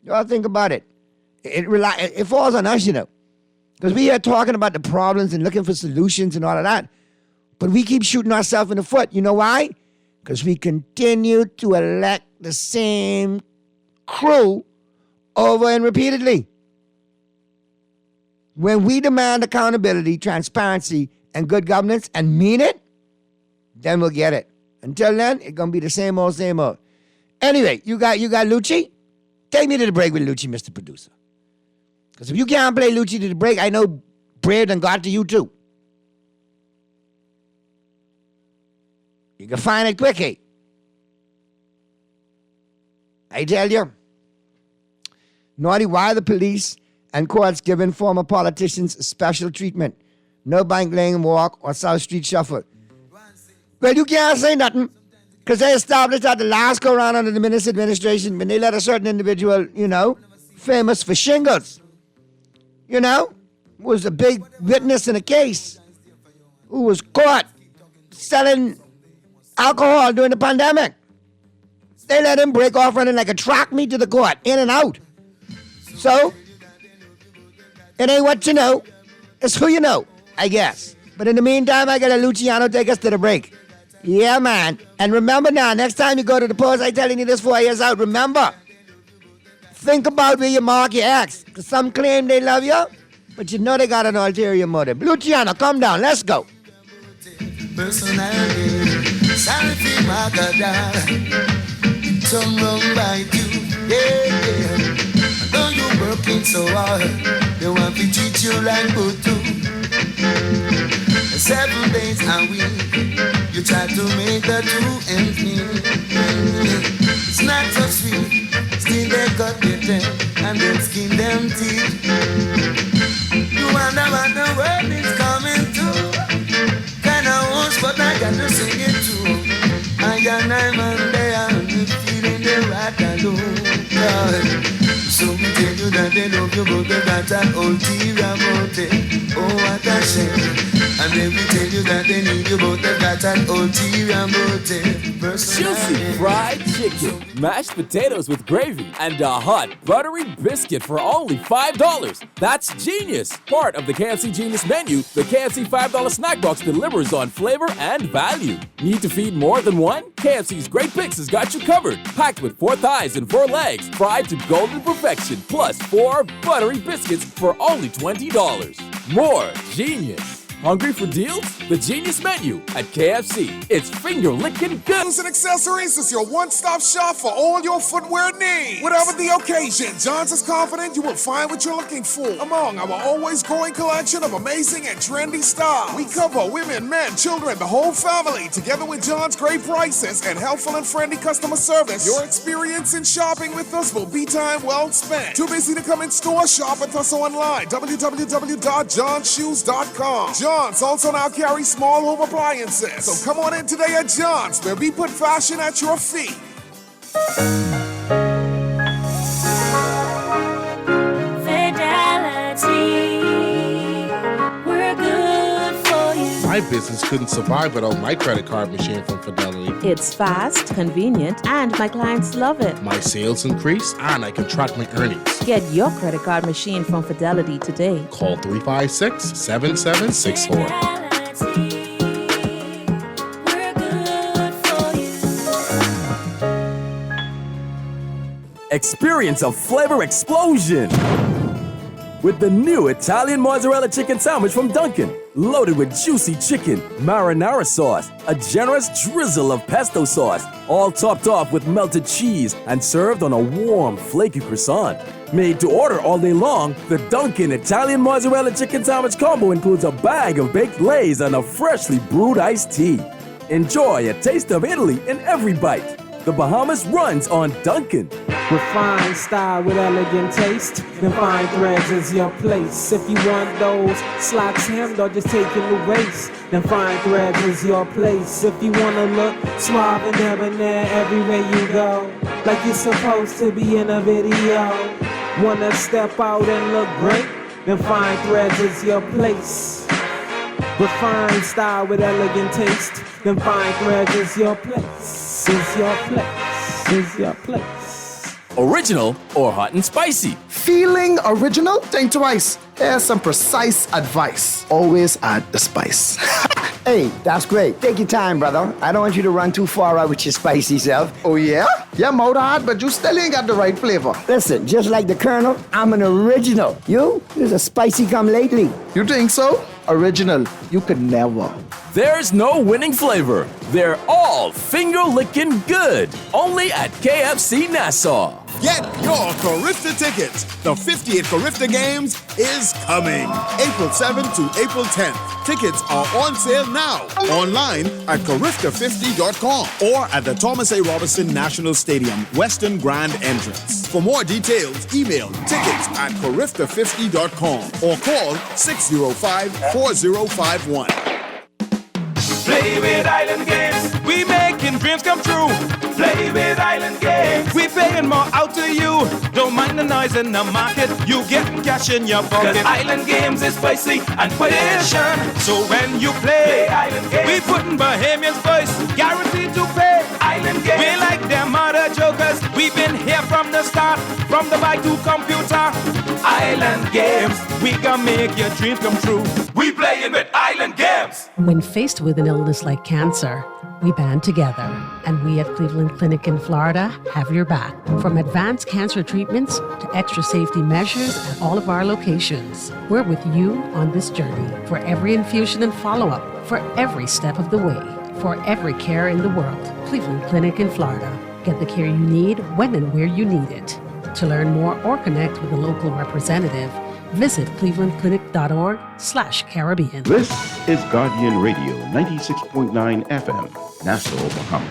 Y'all think about it. It falls on us, you know. Because we are talking about the problems and looking for solutions and all of that. But we keep shooting ourselves in the foot. You know why? Because we continue to elect the same crew over and repeatedly. When we demand accountability, transparency, and good governance and mean it, then we'll get it. Until then, it's going to be the same old, same old. Anyway, you got Lucci? Take me to the break with Lucci, Mr. Producer. Because if you can't play Lucci to the break, I know Brave done got to you too. You can find it quickly. I tell you. Naughty, why are the police and courts giving former politicians special treatment? No bank lane walk or South Street shuffle. Well, you can't say nothing. Because they established that the last go around under the Minister administration when they let a certain individual, famous for shingles, was a big witness in a case, who was caught selling alcohol during the pandemic. They let him break off running like a track meet to the court, in and out. So, it ain't what you know, it's who you know, I guess. But in the meantime, I got a Luciano take us to the break. Yeah, man. And remember now, next time you go to the post, I'm telling you this 4 years out, remember, think about where you mark your ex. Because some claim they love you, but you know they got an ulterior motive. Luciano, come down, let's go. Some wrong by you, yeah. Though you're working so hard, they want to treat you like good too. 7 days a week, you try to make the 2 ends meet. It's not so sweet, still they cut their teeth and then skin them teeth. You wonder what the world is coming to. Kinda hoarse, but I got to sing it too. I got 9 Monday and feeling the right alone, God. So we tell you that they love you, but they got an ulterior motive. Oh, what a shame. And then we tell you that they need you, but they got an ulterior motive. Juicy fried chicken, mashed potatoes with gravy, and a hot buttery biscuit for only $5. That's genius! Part of the KFC Genius menu, the KFC $5 snack box delivers on flavor and value. Need to feed more than one? KFC's Great Bix has got you covered. Packed with 4 thighs and 4 legs, fried to golden perfection, plus 4 buttery biscuits for only $20. More genius! Hungry for deals? The Genius Menu at KFC. It's finger-licking good. John's and Accessories is your one-stop shop for all your footwear needs. Whatever the occasion, John's is confident you will find what you're looking for among our always growing collection of amazing and trendy styles. We cover women, men, children, the whole family. Together with John's great prices and helpful and friendly customer service, your experience in shopping with us will be time well spent. Too busy to come in store? Shop with us online. www.johnshoes.com. John's also now carries small home appliances. So come on in today at John's, where we put fashion at your feet. Fidelity, we're good for you. My business couldn't survive without my credit card machine from Fidelity. It's fast, convenient, and my clients love it. My sales increase, and I can track my earnings. Get your credit card machine from Fidelity today. Call 356-7764. Experience a flavor explosion with the new Italian mozzarella chicken sandwich from Dunkin'. Loaded with juicy chicken, marinara sauce, a generous drizzle of pesto sauce, all topped off with melted cheese and served on a warm, flaky croissant. Made to order all day long, the Dunkin' Italian mozzarella chicken sandwich combo includes a bag of baked lays and a freshly brewed iced tea. Enjoy a taste of Italy in every bite. The Bahamas runs on Dunkin'. Refined style with elegant taste, then fine threads is your place. If you want those slacks hemmed or just taking the waist, then fine threads is your place. If you wanna look suave and debonair everywhere you go, like you're supposed to be in a video, wanna step out and look great, then fine threads is your place. Refined style with elegant taste, then fine threads is your place, is your place, is your place. Original or hot and spicy? Feeling original? Think twice. Here's some precise advice. Always add the spice. Hey, that's great. Take your time, brother. I don't want you to run too far out with your spicy self. Oh, yeah? Yeah, mouth hard, but you still ain't got the right flavor. Listen, just like the Colonel, I'm an original. You? There's a spicy come lately. You think so? Original. You could never. There's no winning flavor. They're all finger-licking good. Only at KFC Nassau. Get your Carifta tickets. The 58th Carifta Games is coming. April 7th to April 10th. Tickets are on sale now. Online at Carifta50.com or at the Thomas A. Robinson National Stadium, Western Grand Entrance. For more details, email tickets at Carifta50.com or call 605-4051. Play with Island Games, we making dreams come true. Play with Island Games, we paying more out to you. Don't mind the noise in the market, you getting cash in your pocket. 'Cause Island Games is spicy and passion. So when you play Island Games, we putting Bahamians first, guaranteed to pay. Island Games, we like them other jokers. We've been here from the start, from the bike to computer. Island Games, we can make your dreams come true. We playing with Island Games. When faced with an illness like cancer, we band together, and we at Cleveland Clinic in Florida have your back. From advanced cancer treatments to extra safety measures at all of our locations, we're with you on this journey for every infusion and follow-up, for every step of the way, for every care in the world. Cleveland Clinic in Florida. Get the care you need when and where you need it. To learn more or connect with a local representative, visit clevelandclinic.org/Caribbean. This is Guardian Radio 96.9 FM, Nassau, Bahamas.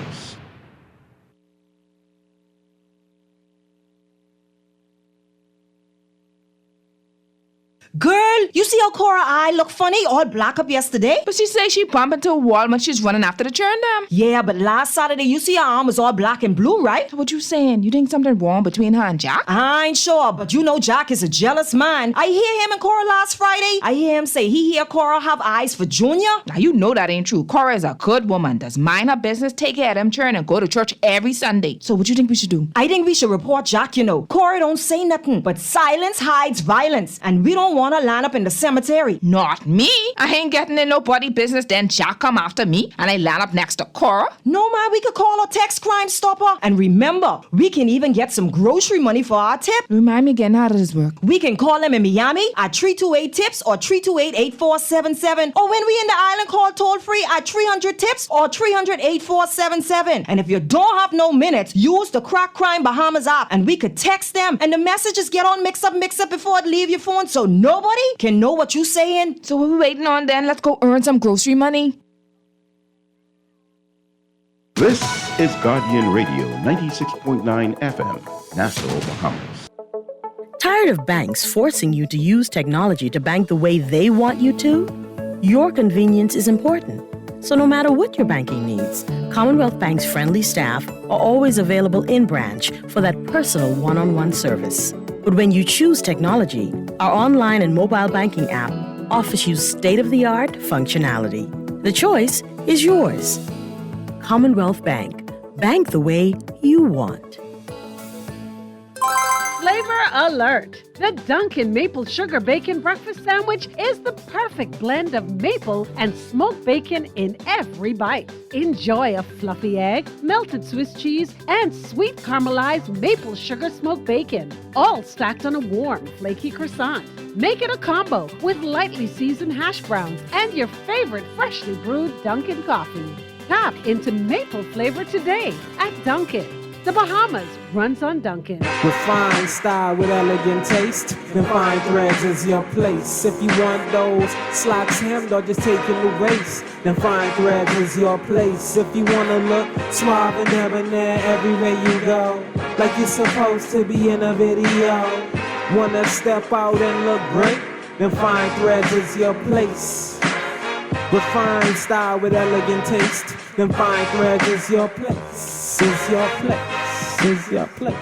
Girl, you see how Cora eye look funny, all black up yesterday? But she say she bump into a wall when she's running after the churn dam. Yeah, but last Saturday you see her arm was all black and blue, right? What you saying? You think something wrong between her and Jack? I ain't sure, but you know Jack is a jealous man. I hear him and Cora last Friday. I hear him say he hear Cora have eyes for Junior. Now you know that ain't true. Cora is a good woman, does mind her business, take care of them churn, and go to church every Sunday. So what you think we should do? I think we should report Jack, you know. Cora don't say nothing, but silence hides violence, and we don't want to line up in the cemetery. Not me. I ain't getting in nobody business, then Jack come after me, and I land up next to Cora. No, man, we could call a text Crime Stopper. And remember, we can even get some grocery money for our tip. Remind me again, how does this work? We can call them in Miami at 328-TIPS or 328-8477. Or when we in the island, call toll-free at 300-TIPS or 300-8477. And if you don't have no minutes, use the Crack Crime Bahamas app, and we could text them, and the messages get on mix up before it leave your phone, so nobody can know what you saying. So what we waiting on then? Let's go earn some grocery money. This is Guardian Radio 96.9 FM, Nassau, Bahamas. Tired of banks forcing you to use technology to bank the way they want you to? Your convenience is important. So no matter what your banking needs, Commonwealth Bank's friendly staff are always available in branch for that personal one-on-one service. But when you choose technology, our online and mobile banking app offers you state-of-the-art functionality. The choice is yours. Commonwealth Bank. Bank the way you want. Flavor alert! The Dunkin' Maple Sugar Bacon Breakfast Sandwich is the perfect blend of maple and smoked bacon in every bite. Enjoy a fluffy egg, melted Swiss cheese, and sweet caramelized maple sugar smoked bacon, all stacked on a warm, flaky croissant. Make it a combo with lightly seasoned hash browns and your favorite freshly brewed Dunkin' coffee. Tap into maple flavor today at Dunkin'. The Bahamas runs on Duncan. Refined style with elegant taste, then fine threads is your place. If you want those slacks hemmed or just taking the waist, then fine threads is your place. If you wanna look suave and debonair everywhere you go, like you're supposed to be in a video, wanna step out and look great, then fine threads is your place. Refined style with elegant taste, then fine threads is your place, is your place, is your place.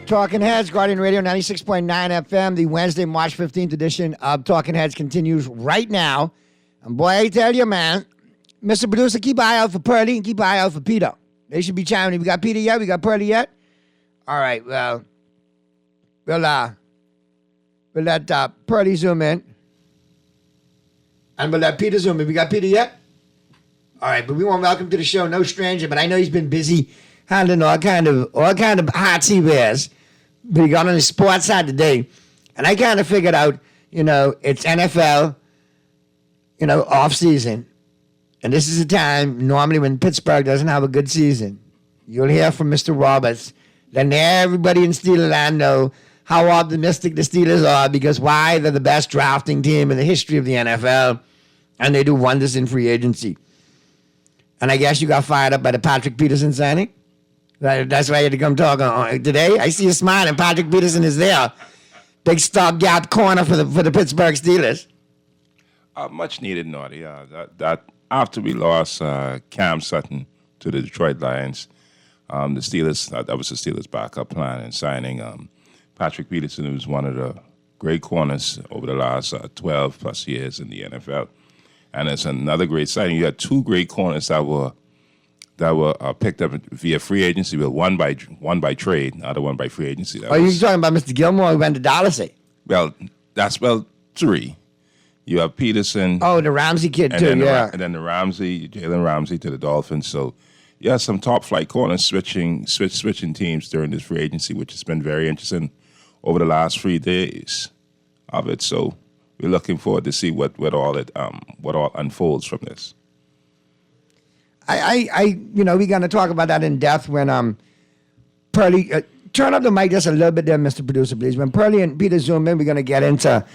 Talking Heads, Guardian Radio 96.9 FM. The Wednesday, March 15th edition of Talking Heads continues right now. And boy, I tell you, man, Mr. Producer, keep an eye out for Pearly and keep an eye out for Peter. They should be chiming in. We got Peter yet? We got Pearly yet? All right, well, we'll let Pearly zoom in. And we'll let Peter zoom in. We got Peter yet? All right, but we want to welcome to the show no stranger, but I know he's been busy handling all kind of hot he wears. But he got on the sports side today. And I kind of figured out, it's NFL, off season. And this is a time normally when Pittsburgh doesn't have a good season. You'll hear from Mr. Roberts. Then everybody in Steelerland know how optimistic the Steelers are because why? They're the best drafting team in the history of the NFL. And they do wonders in free agency. And I guess you got fired up by the Patrick Peterson signing? That's why you had to come talk today. I see you smiling. Patrick Peterson is there. Big stopgap corner for the Pittsburgh Steelers. Much needed, Naughty. That after we lost Cam Sutton to the Detroit Lions, the Steelers, that was the Steelers' backup plan in signing Patrick Peterson, who's one of the great corners over the last 12 plus years in the NFL. And it's another great signing. You had two great corners that were picked up via free agency, but one by trade, the other one by free agency. Are you talking about Mr. Gilmore who went to Dallas? Well, that's three. You have Peterson. Oh, the Ramsey kid too, and then the Jalen Ramsey to the Dolphins. So, yeah, some top flight corners switching teams during this free agency, which has been very interesting over the last 3 days of it. So, we're looking forward to see what all unfolds from this. We're going to talk about that in depth when Pearly, turn up the mic just a little bit there, Mr. Producer, please. When Pearly and Peter zoom in, we're going to get into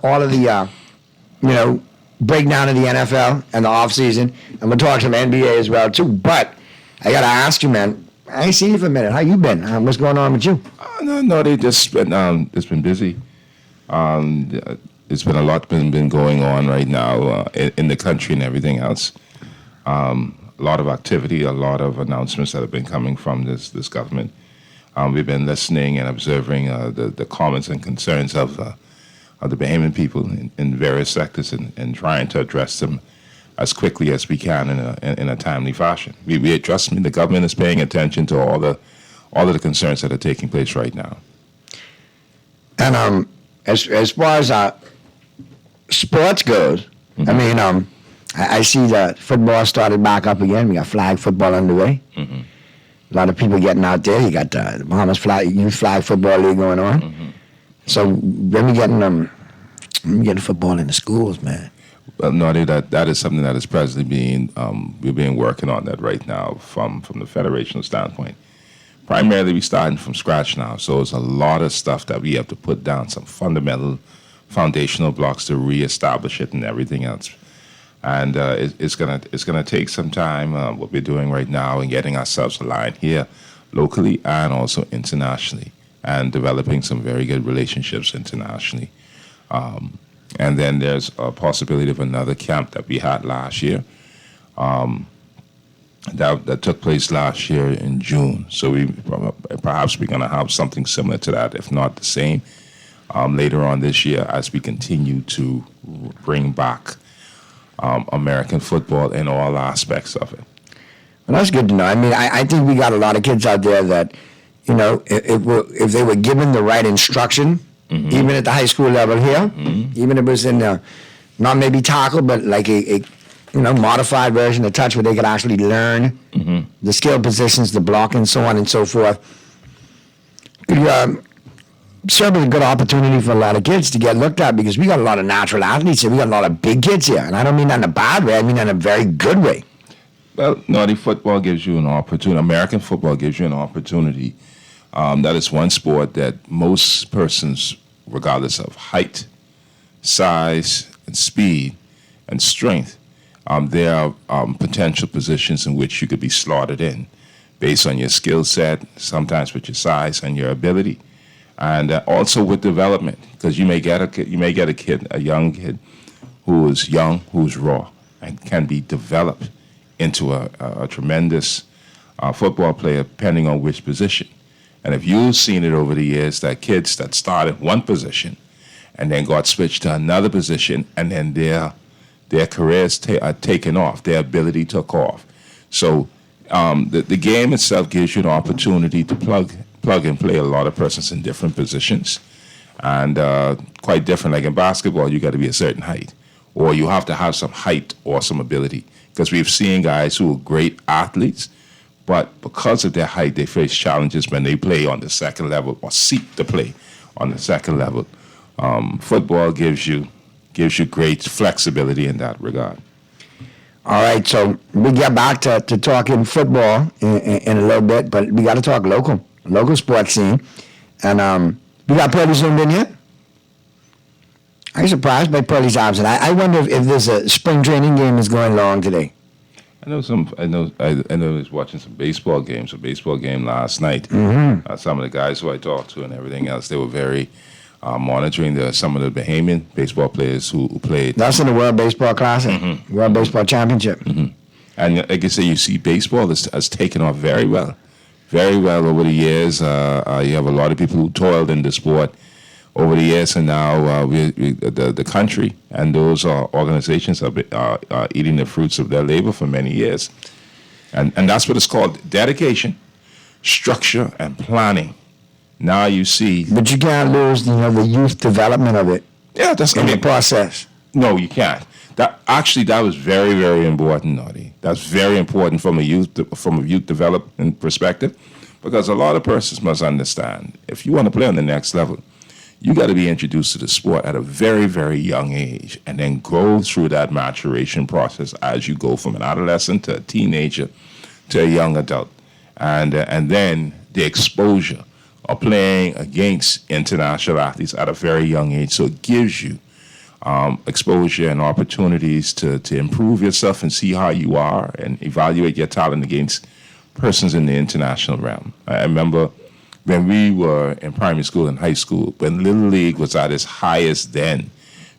all of the, breakdown of the NFL and the offseason, and we'll talk some NBA as well, too. But I got to ask you, man, I ain't seen you for a minute. How you been? What's going on with you? No, they just been, it's been busy. It's been a lot been going on right now in the country and everything else. A lot of activity, a lot of announcements that have been coming from this government. We've been listening and observing the comments and concerns of the Bahamian people in various sectors and trying to address them as quickly as we can in a timely fashion. Trust me, the government is paying attention to all of the concerns that are taking place right now. And as far as sports goes, mm-hmm. I mean, I see that football started back up again. We got flag football underway. Mm-hmm. A lot of people getting out there. You got the Bahamas Youth Flag Football League going on. Mm-hmm. So when we getting football in the schools, man. Well, Naughty, that is something that is presently being we're being working on that right now from the federational standpoint. Primarily, we're starting from scratch now. So it's a lot of stuff that we have to put down, some fundamental, foundational blocks to reestablish it and everything else. And it's gonna take some time. What we're doing right now and getting ourselves aligned here, locally and also internationally, and developing some very good relationships internationally. And then there's a possibility of another camp that we had last year. That took place last year in June. So perhaps we're going to have something similar to that, if not the same, later on this year as we continue to bring back American football in all aspects of it. Well, that's good to know. I mean, I think we got a lot of kids out there that, you know, if they were given the right instruction, even at the high school level here, even if it was in not maybe tackle, but like a modified version of touch where they could actually learn the skill positions, the block, and so on and so forth. Could serve as a good opportunity for a lot of kids to get looked at, because we got a lot of natural athletes here. We got a lot of big kids here, and I don't mean that in a bad way. I mean that in a very good way. Well, Naughty, football gives you an opportunity. American football gives you an opportunity. That is one sport that most persons, regardless of height, size, and speed, and strength, there are potential positions in which you could be slotted in based on your skill set, sometimes with your size and your ability, and also with development, because you may get a young kid who is young, who's raw, and can be developed into a tremendous football player, depending on which position. And if you've seen it over the years, that kids that started one position and then got switched to another position, and then their careers are taken off, their ability took off. So the game itself gives you an opportunity to plug and play a lot of persons in different positions, and quite different. Like in basketball, you got to be a certain height, or you have to have some height or some ability, because we've seen guys who are great athletes, but because of their height, they face challenges when they play on the second level or seek to play on the second level. Football gives you great flexibility in that regard. All right, so we get back to talking football in a little bit, but we got to talk local sports scene. And we got Pearly zoomed in yet? I'm surprised by Pearly's absence. I wonder if there's a spring training game is going long today. I know I was watching some baseball games. A baseball game last night. Some of the guys who I talked to and everything else, they were very monitoring some of the Bahamian baseball players who played. That's in the World Baseball Classic, World Baseball Championship. And like I say, you see baseball has taken off very well over the years. You have a lot of people who toiled in the sport over the years, and now the country and those organizations are eating the fruits of their labor for many years. And that's what it's called: dedication, structure, and planning. Now you see. But you can't lose, the youth development of it. Yeah, that's in the process. No, you can't. That was very, very important, Naughty. That's very important from a youth development perspective, because a lot of persons must understand, if you want to play on the next level, you got to be introduced to the sport at a very, very young age, and then go through that maturation process as you go from an adolescent to a teenager to a young adult, and then the exposure of playing against international athletes at a very young age. So it gives you exposure and opportunities to improve yourself and see how you are and evaluate your talent against persons in the international realm. I remember when we were in primary school and high school, when Little League was at its highest then,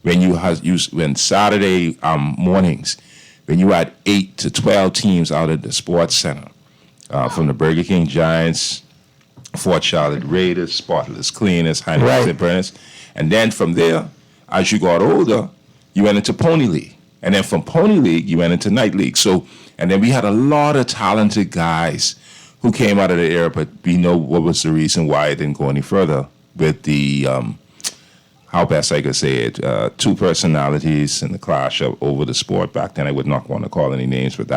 when Saturday mornings, when you had 8 to 12 teams out at the sports center, from the Burger King Giants, Fort Charlotte Raiders, Spotless Cleaners, Heineken Burners, and then from there, as you got older, you went into Pony League, and then from Pony League, you went into Night League. So, and then we had a lot of talented guys who came out of the era, but we know what was the reason why it didn't go any further with the, how best I could say it, two personalities in the clash over the sport back then. I would not want to call any names, but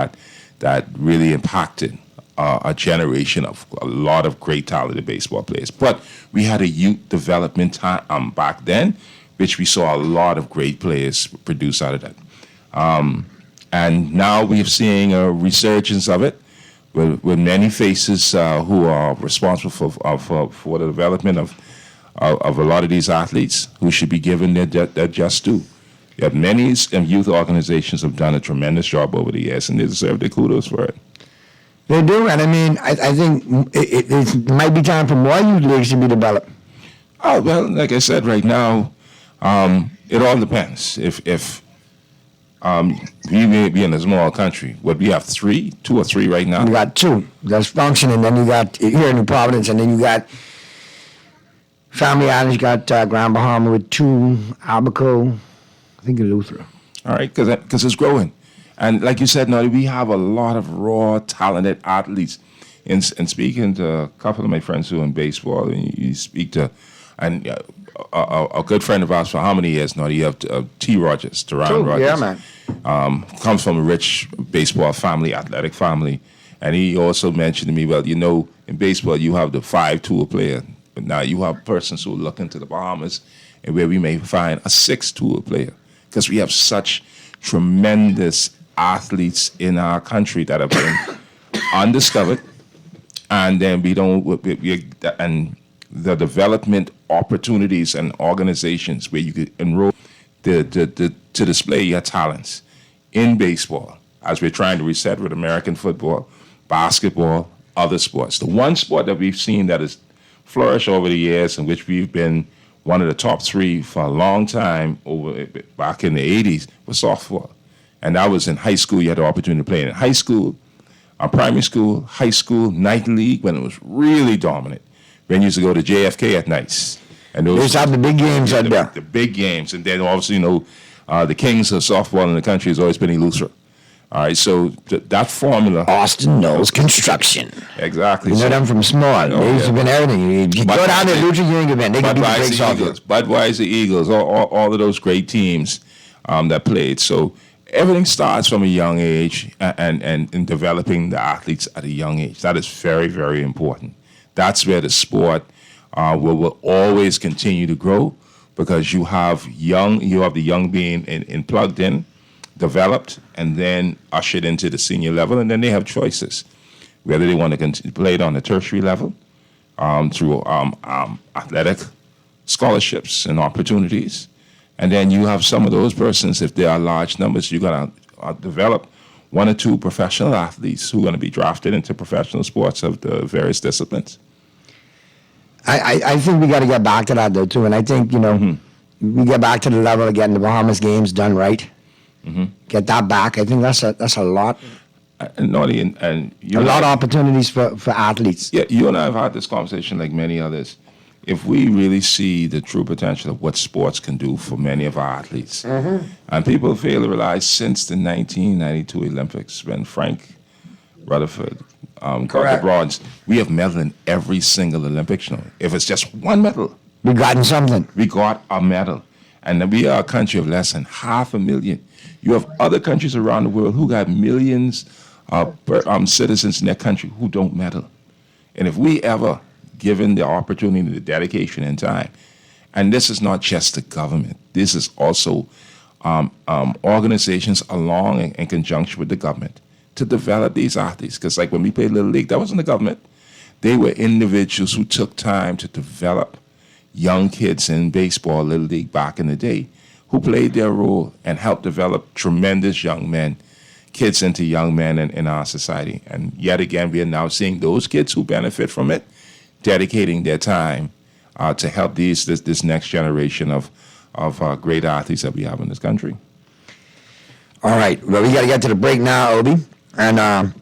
that really impacted a generation of a lot of great talented baseball players. But we had a youth development time back then, which we saw a lot of great players produce out of that. And now we're seeing a resurgence of it with many faces who are responsible for the development of a lot of these athletes who should be given their just due. Yet many youth organizations have done a tremendous job over the years, and they deserve the kudos for it. They do, and I mean, I think it might be time for more youth leagues to be developed. Oh, well, like I said, right now, It all depends. If we may be in a small country, what we have two or three right now. We got two that's functioning. Then you got here in New Providence, and then you got Family Island. You got Grand Bahama with two, Abaco, I think Eleuthera. All right, because it's growing. And like you said, Noddy, we have a lot of raw, talented athletes. And speaking to a couple of my friends who are in baseball, and you speak to, and a good friend of ours for how many years, Noddy, you have T. Rogers, Teron Rogers. Yeah, man. Comes from a rich baseball family, athletic family. And he also mentioned to me, well, you know, in baseball, you have the 5-tool player. But now you have persons who look into the Bahamas and where we may find a 6-tool player. Because we have such tremendous athletes in our country that have been undiscovered, and then and the development opportunities and organizations where you could enroll to display your talents in baseball, as we're trying to reset with American football, basketball, other sports. The one sport that we've seen that has flourished over the years, in which we've been one of the top 3 for a long time back in the 80s, was softball. And that was in high school. You had the opportunity to play in high school, primary school, high school, night league, when it was really dominant. Then you used to go to JFK at nights. And those have the big games out there. The big games. And then obviously, you know, the kings of softball in the country has always been Eleuthera. All right, so that formula. Austin Knowles Construction. Exactly. You know them from small. They used to win everything. You go down there, Lucha, you ain't event. They can do the great softball. Budweiser Eagles, all of those great teams that played. So everything starts from a young age and in developing the athletes at a young age. That is very, very important. That's where the sport will always continue to grow, because you have the young being in plugged in, developed, and then ushered into the senior level, and then they have choices whether they want to continue play it on the tertiary level through athletic scholarships and opportunities. And then you have some of those persons, if there are large numbers, you're going to develop 1 or 2 professional athletes who are going to be drafted into professional sports of the various disciplines. I think we got to get back to that, though, too. And I think, you know, we get back to the level of getting the Bahamas games done right. Get that back. I think that's a lot. Noddy, and a lot of opportunities for athletes. Yeah, you and I have had this conversation like many others. If we really see the true potential of what sports can do for many of our athletes, and people fail to realize since the 1992 Olympics, when Frank Rutherford got the bronze, we have medal in every single Olympics. You know, if it's just one medal, we gotten something. We got a medal, and we are a country of less than 500,000. You have other countries around the world who got millions of citizens in their country who don't medal. And if we ever given the opportunity, the dedication, and time, and this is not just the government, this is also organizations along in conjunction with the government to develop these athletes. Because like when we played Little League, that wasn't the government. They were individuals who took time to develop young kids in baseball, Little League back in the day, who played their role and helped develop tremendous young men, kids into young men in our society. And yet again, we are now seeing those kids who benefit from it dedicating their time to help this next generation of great athletes that we have in this country. All right, well, we got to get to the break now, Obi. And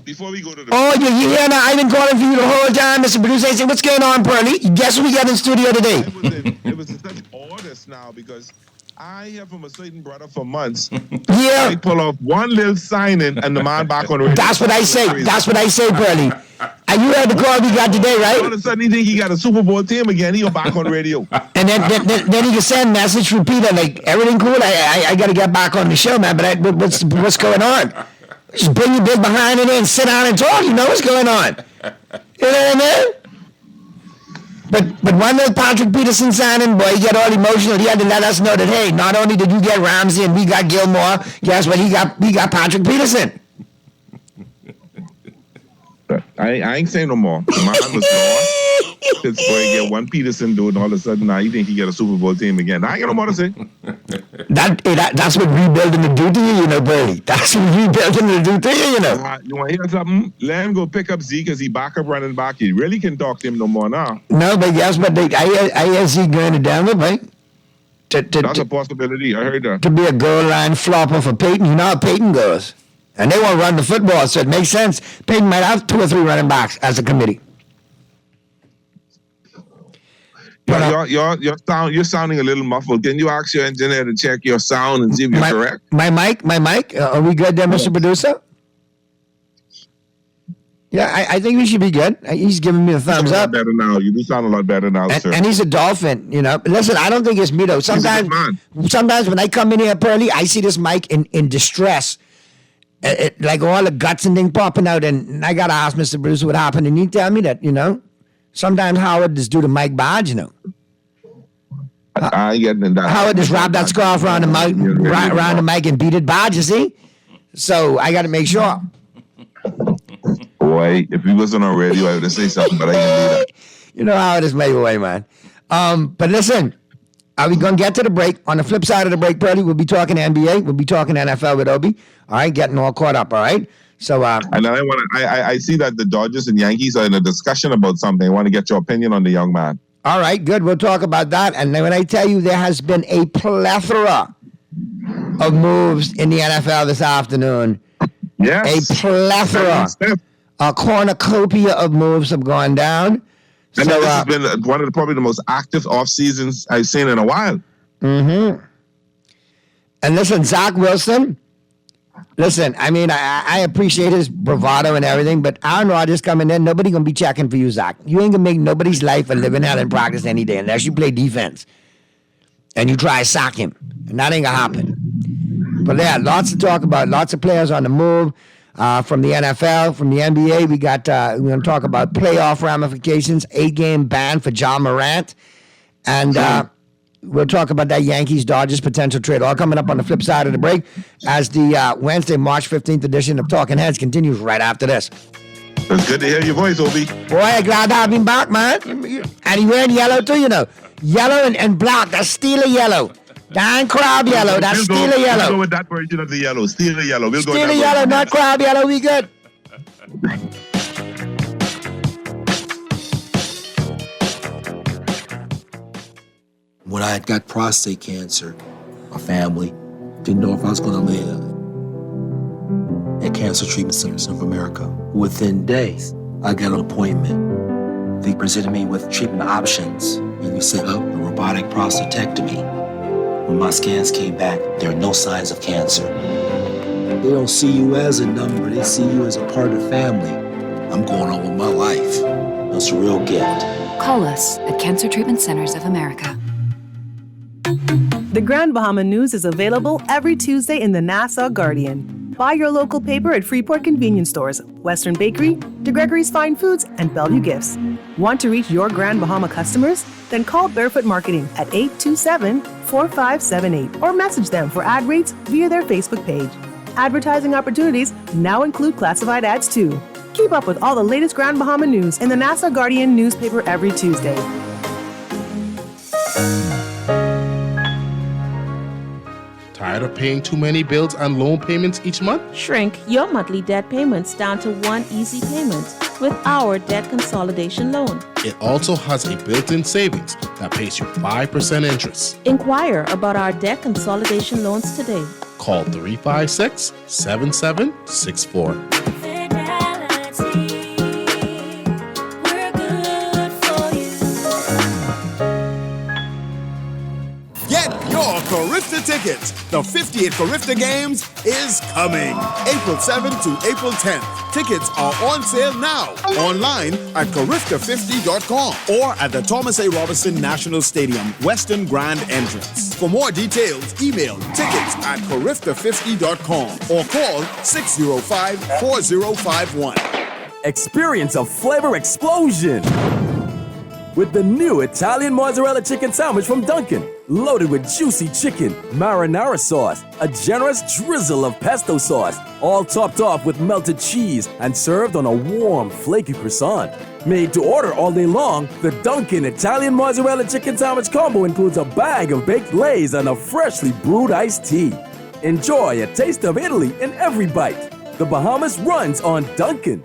before we go to the you hear now? I've been calling for you the whole time, Mr. Producer. I said, what's going on, Pearlie? Guess who we got in studio today? It was such orders now, because I hear from a certain brother for months. Yeah. They pull off one little signing and the man back on the radio. That's what I say. That's what I say, Pearlie. And you heard the call we got today, right? All of a sudden, he think he got a Super Bowl team again. He go back on the radio. And then he can send message from Peter like, everything cool? I got to get back on the show, man. But what's going on? Just bring your big behind in and sit down and talk. You know what's going on. You know what I mean? But when the Patrick Peterson signing, boy, he got all emotional. He had to let us know that, hey, not only did you get Ramsey and we got Gilmore, guess what? He got Patrick Peterson. I ain't saying no more. The man was lost. Pittsburgh get one Peterson dude, and all of a sudden now he think he get a Super Bowl team again. I ain't got no more to say. That's what rebuilding will do to you, you know, Bernie. That's what rebuilding will do to you, you know. You want to hear something? Let him go pick up Zeke as he back up running back. He really can talk to him no more now. No, but yes, but I hear Zeke going to Denver, right? That's a possibility. I heard that. To be a goal line flopper for Peyton. You know how Peyton goes. And they want to run the football, so it makes sense. Peyton might have 2 or 3 running backs as a committee. You're sounding a little muffled. Can you ask your engineer to check your sound and see if you're correct? My mic. Are we good there, Mr. Producer? Yeah, I think we should be good. He's giving me a thumbs up. Better now. You do sound a lot better now, sir. And he's a Dolphin, you know. Listen, I don't think it's me though. Sometimes when I come in here, Pearly, I see this mic in distress. Like all the guts and things popping out, and I gotta ask Mr. Producer what happened, and he tell me that, you know, sometimes Howard just do the mic bad, you know. I ain't getting that. Howard just wrap that scarf around the mic, around the mic and beat it bad, you see? So I gotta make sure. Boy, if he wasn't on radio, I would have said something, but I didn't do that. You know how it is, my way, man. But listen, are we gonna get to the break? On the flip side of the break, Pearly, we'll be talking NBA, we'll be talking NFL with Obi. All right, getting all caught up, all right? So and I see that the Dodgers and Yankees are in a discussion about something. I want to get your opinion on the young man. All right, good. We'll talk about that. And then when I tell you there has been a plethora of moves in the NFL this afternoon. Yes. A plethora. A cornucopia of moves have gone down. And this has been one of probably the most active off seasons I've seen in a while. Mm-hmm. And listen, Zach Wilson. Listen, I mean, I appreciate his bravado and everything, but Aaron Rodgers coming in, nobody gonna be checking for you, Zach. You ain't gonna make nobody's life a living hell in practice any day unless you play defense and you try to sack him, and that ain't gonna happen. But yeah, lots to talk about. Lots of players on the move from the NFL, from the NBA. We're gonna talk about playoff ramifications. 8-game ban for John Morant, and we'll talk about that Yankees-Dodgers potential trade. All coming up on the flip side of the break as the Wednesday, March 15th edition of Talking Heads continues right after this. It's good to hear your voice, Obi. Boy, glad to have him back, man. And he wearing yellow too, you know. Yellow and black. That's Steeler yellow. That ain't crab yellow. That's Steeler yellow. We'll go with that version of the yellow. Steeler yellow. We'll go Steeler yellow, not crab yellow. We good. When I got prostate cancer, my family didn't know if I was going to live. At Cancer Treatment Centers of America, within days, I got an appointment. They presented me with treatment options, and we set up a robotic prostatectomy. When my scans came back, there are no signs of cancer. They don't see you as a number, they see you as a part of the family. I'm going on with my life. That's a real gift. Call us at Cancer Treatment Centers of America. The Grand Bahama News is available every Tuesday in the Nassau Guardian. Buy your local paper at Freeport Convenience Stores, Western Bakery, DeGregory's Fine Foods, and Bellevue Gifts. Want to reach your Grand Bahama customers? Then call Barefoot Marketing at 827-4578 or message them for ad rates via their Facebook page. Advertising opportunities now include classified ads too. Keep up with all the latest Grand Bahama news in the Nassau Guardian newspaper every Tuesday. Tired of paying too many bills and loan payments each month? Shrink your monthly debt payments down to one easy payment with our debt consolidation loan. It also has a built-in savings that pays you 5% interest. Inquire about our debt consolidation loans today. Call 356-7764. Carifta tickets. The 58th Carifta Games is coming. April 7th to April 10th. Tickets are on sale now. Online at Carifta50.com or at the Thomas A. Robinson National Stadium, Western Grand Entrance. For more details, email tickets@Carifta50.com or call 605-4051. Experience a flavor explosion with the new Italian mozzarella chicken sandwich from Dunkin'. Loaded with juicy chicken, marinara sauce, a generous drizzle of pesto sauce, all topped off with melted cheese and served on a warm, flaky croissant. Made to order all day long, the Dunkin' Italian mozzarella chicken sandwich combo includes a bag of baked lays and a freshly brewed iced tea. Enjoy a taste of Italy in every bite. The Bahamas runs on Dunkin'.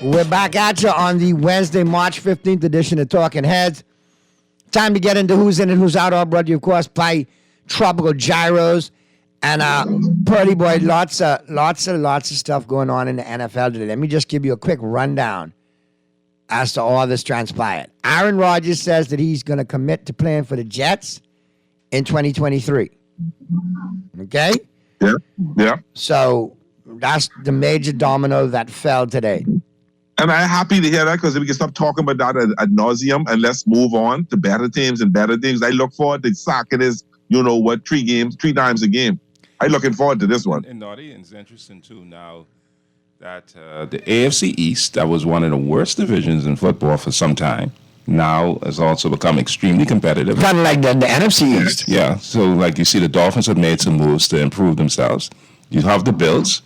We're back at you on the Wednesday, March 15th edition of Talking Heads. Time to get into who's in and who's out. All brought to you, of course, by Tropical Gyros. And Purdy Boy, lots of stuff going on in the NFL today. Let me just give you a quick rundown as to all this transpired. Aaron Rodgers says that he's going to commit to playing for the Jets in 2023. Okay? Yeah. So that's the major domino that fell today. And I'm happy to hear that because we can stop talking about that ad nauseum and let's move on to better teams and better things. I look forward to soccer is, 3 times a game. I'm looking forward to this one. And Naughty, it's interesting too now that the AFC East, that was one of the worst divisions in football for some time, now has also become extremely competitive. Kind of like the NFC East. Yeah, so like you see the Dolphins have made some moves to improve themselves. You have the Bills,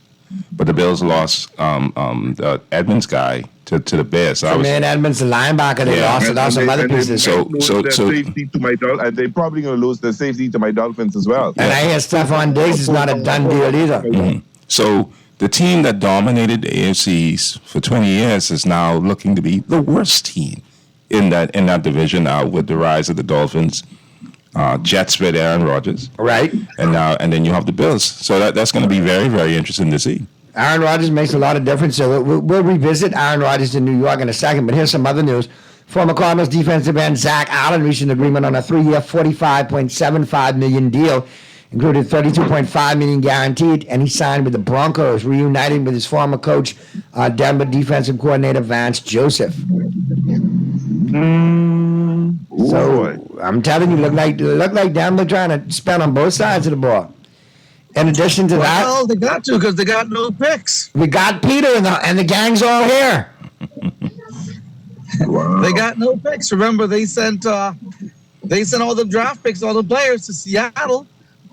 but the Bills lost the Edmonds guy to the Bears. So man, Edmonds, the linebacker, they lost. They lost some other pieces. So safety to my and they're probably going to lose the safety to my Dolphins as well. And I hear Stephon Diggs is not a done deal either. Mm-hmm. So the team that dominated the AFC East for 20 years is now looking to be the worst team in that division now with the rise of the Dolphins. Jets with Aaron Rodgers, right, and then you have the Bills. So that's going to be very, very interesting to see. Aaron Rodgers makes a lot of difference. So we'll revisit Aaron Rodgers in New York in a second. But here's some other news: former Cardinals defensive end Zach Allen reached an agreement on a 3-year, $45.75 million deal, included $32.5 million guaranteed, and he signed with the Broncos, reuniting with his former coach, Denver defensive coordinator Vance Joseph. So I'm telling you, look like Denver trying to spend on both sides of the ball. In addition to that, well, they got to because they got no picks. We got Peter and the gang's all here. They got no picks. Remember, they sent all the draft picks, all the players to Seattle,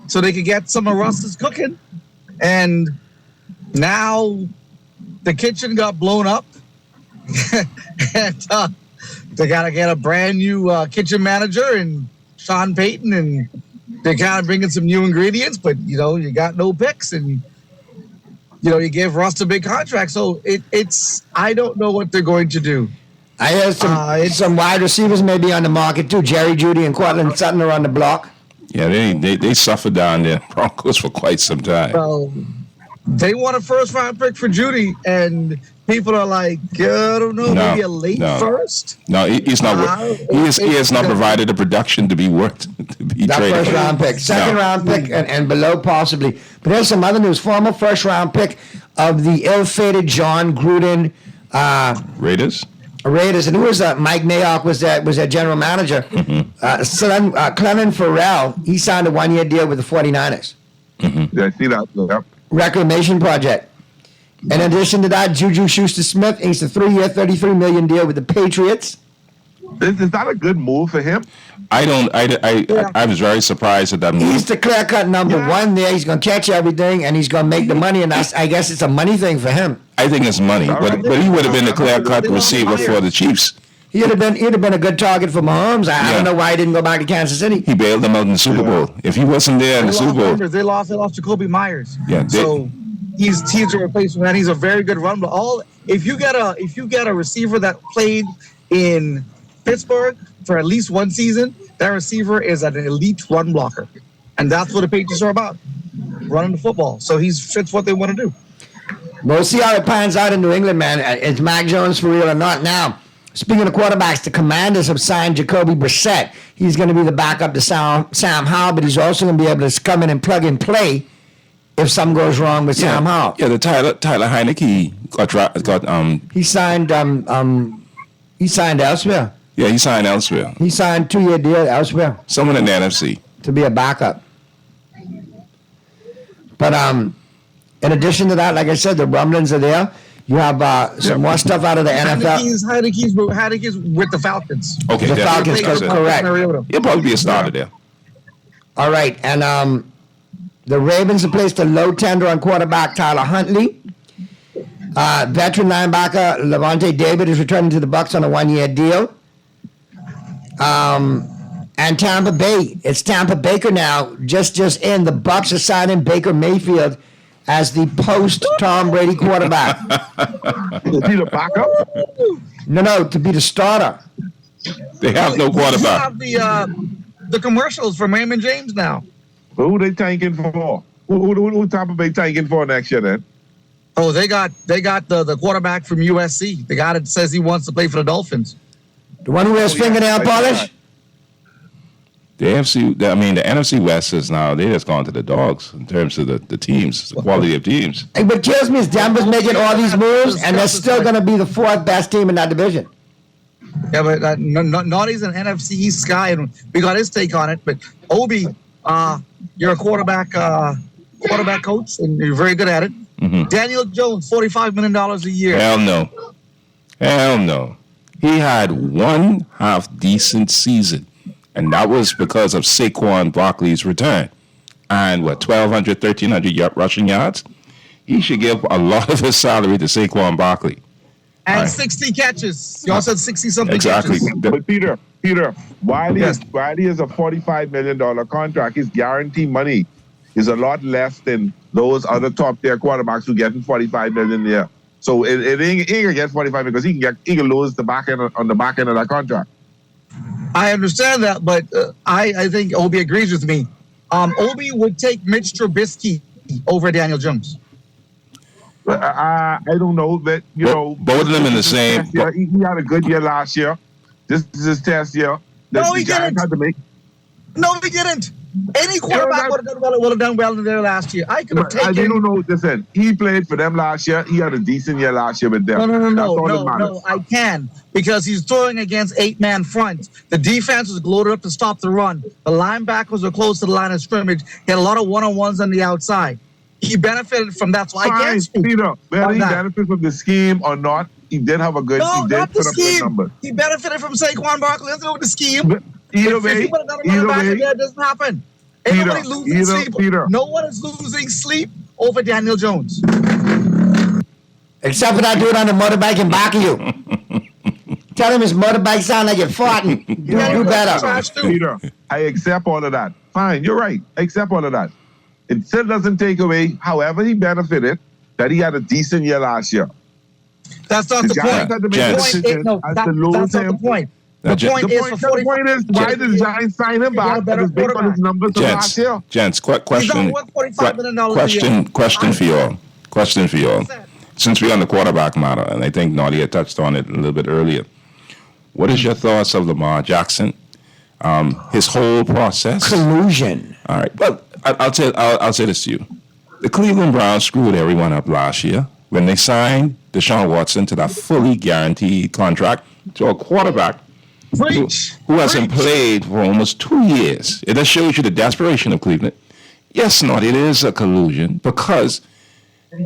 so they could get some of Russ's cooking. And now the kitchen got blown up, and they got to get a brand new kitchen manager and Sean Payton, and they're kind of bringing some new ingredients, but, you got no picks, and, you gave Russ a big contract. So it's I don't know what they're going to do. I heard some wide receivers may be on the market, too. Jerry Jeudy and Cortland Sutton are on the block. Yeah, they suffered down there, Broncos, for quite some time. Well, they want a first-round pick for Jeudy, and people are like, I don't know, maybe a late first? No, he's not. He has not provided the production to be worth to be that traded. First round pick, second round pick, and below possibly. But there's some other news. Former first round pick of the ill-fated John Gruden Raiders. And who was that? Mike Mayock was their general manager. Clement Farrell, he signed a 1-year deal with the 49ers. Mm-hmm. Yeah, I see that. Yep. Reclamation project. In addition to that, Juju Schuster-Smith inked a 3-year, $33 million deal with the Patriots. Is that a good move for him? I was very surprised at that move. He's the clear-cut number one there. He's going to catch everything, and he's going to make the money, and I guess it's a money thing for him. I think it's money, but he would have been the clear-cut receiver for the Chiefs. He'd have been a good target for Mahomes. I don't know why he didn't go back to Kansas City. He bailed them out in the Super Bowl. If he wasn't there in the Super Bowl, they lost Jacoby Myers. Yeah, so he's a replacement, and he's a very good run. But if you get a receiver that played in Pittsburgh for at least one season, that receiver is an elite run blocker, and that's what the Patriots are about, running the football. So he fits what they want to do. We'll see how it pans out in New England, man. Is Mac Jones for real or not? Now, speaking of quarterbacks, the Commanders have signed Jacoby Brissett. He's going to be the backup to Sam Howell, but he's also going to be able to come in and plug and play if something goes wrong with Sam Howell. Yeah, the Tyler Heineke got he signed elsewhere. Yeah, he signed elsewhere. He signed 2-year deal elsewhere. Someone in the NFC. To be a backup. But in addition to that, like I said, the rumblings are there. You have some more stuff out of the NFL. Heineke's with the Falcons. Okay, the Falcons, correct. He'll probably be a starter there. All right, and the Ravens have placed a low tender on quarterback Tyler Huntley. Veteran linebacker Levante David is returning to the Bucs on a 1-year deal. And Tampa Bay, it's Tampa Baker now. Just in, the Bucs are signing Baker Mayfield as the post Tom Brady quarterback. Is he the backup? No, to be the starter. They have no You quarterback. have the commercials from Raymond James now. Who they tanking for? Who Tampa Bay tanking for next year then? Oh, they got the quarterback from USC. The guy that says he wants to play for the Dolphins. The one who wears fingernail polish? The NFC West is now, they just gone to the dogs in terms of the teams, the quality of teams. Hey, what kills me is Denver's making all these moves, and they're still going to be the fourth best team in that division. Yeah, but Naughty's an NFC East guy, and we got his take on it. But Obi, you're a quarterback coach, and you're very good at it. Mm-hmm. Daniel Jones, $45 million a year. Hell no. He had one half decent season, and that was because of Saquon Barkley's return. And 1,200, 1,300 rushing yards? He should give a lot of his salary to Saquon Barkley. And 60 catches. You also said 60-something Exactly. catches. But Peter, Wiley is a $45 million contract. His guaranteed money is a lot less than those other top tier quarterbacks who getting $45 million a year. So it ain't gonna get 45 because he can lose the back end on the back end of that contract. I understand that, but I think Obi agrees with me. Obi would take Mitch Trubisky over Daniel Jones. I don't know, but both of them in the same. He had a good year last year. This is his test year. No, he didn't. No, he didn't. Any quarterback would have done well in there last year. I could have taken. I don't know. Listen, he played for them last year. He had a decent year last year with them. No. I can because he's throwing against 8-man front. The defense was loaded up to stop the run. The linebackers were close to the line of scrimmage. He had a lot of one-on-ones on the outside. He benefited from that. So I can't speak. Peter, whether he benefited from the scheme or not, he did have a good. No, he did not the put up good scheme. numbers. He benefited from Saquon Barkley. Let's go with the scheme. But either way, it doesn't happen. Everybody losing sleep. No one is losing sleep over Daniel Jones. Except for that dude on the motorbike in back of you. Tell him his motorbike sound like you're farting. Do better. Peter, I accept all of that. Fine, you're right. I accept all of that. It still doesn't take away, however he benefited, that he had a decent year last year. That's not the point. That's not the point. The point is, why did the Giants sign him back? Because based on his numbers from last year. Gents, question for you all. Since we're on the quarterback matter, and I think Naughty had touched on it a little bit earlier, what is your thoughts of Lamar Jackson? His whole process? Collusion. All right. Well, I'll say this to you. The Cleveland Browns screwed everyone up last year when they signed Deshaun Watson to that fully guaranteed contract to a quarterback who hasn't played for almost 2 years. It just shows you the desperation of Cleveland. Yes, not, it is a collusion because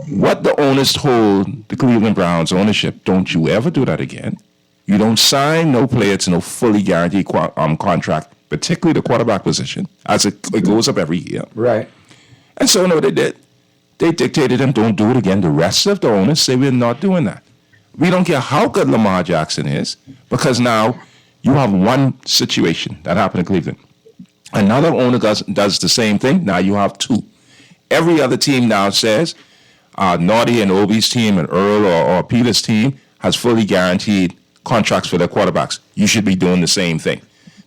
what the owners told the Cleveland Browns ownership, don't you ever do that again. You don't sign no player to no fully guaranteed contract, particularly the quarterback position, as it goes up every year. Right. And so, no, they did. They dictated them, don't do it again. The rest of the owners say we're not doing that. We don't care how good Lamar Jackson is, because now you have one situation that happened in Cleveland. Another owner does the same thing. Now you have two. Every other team now says, Naughty and Obi's team and Earl or Peter's team has fully guaranteed contracts for their quarterbacks. You should be doing the same thing.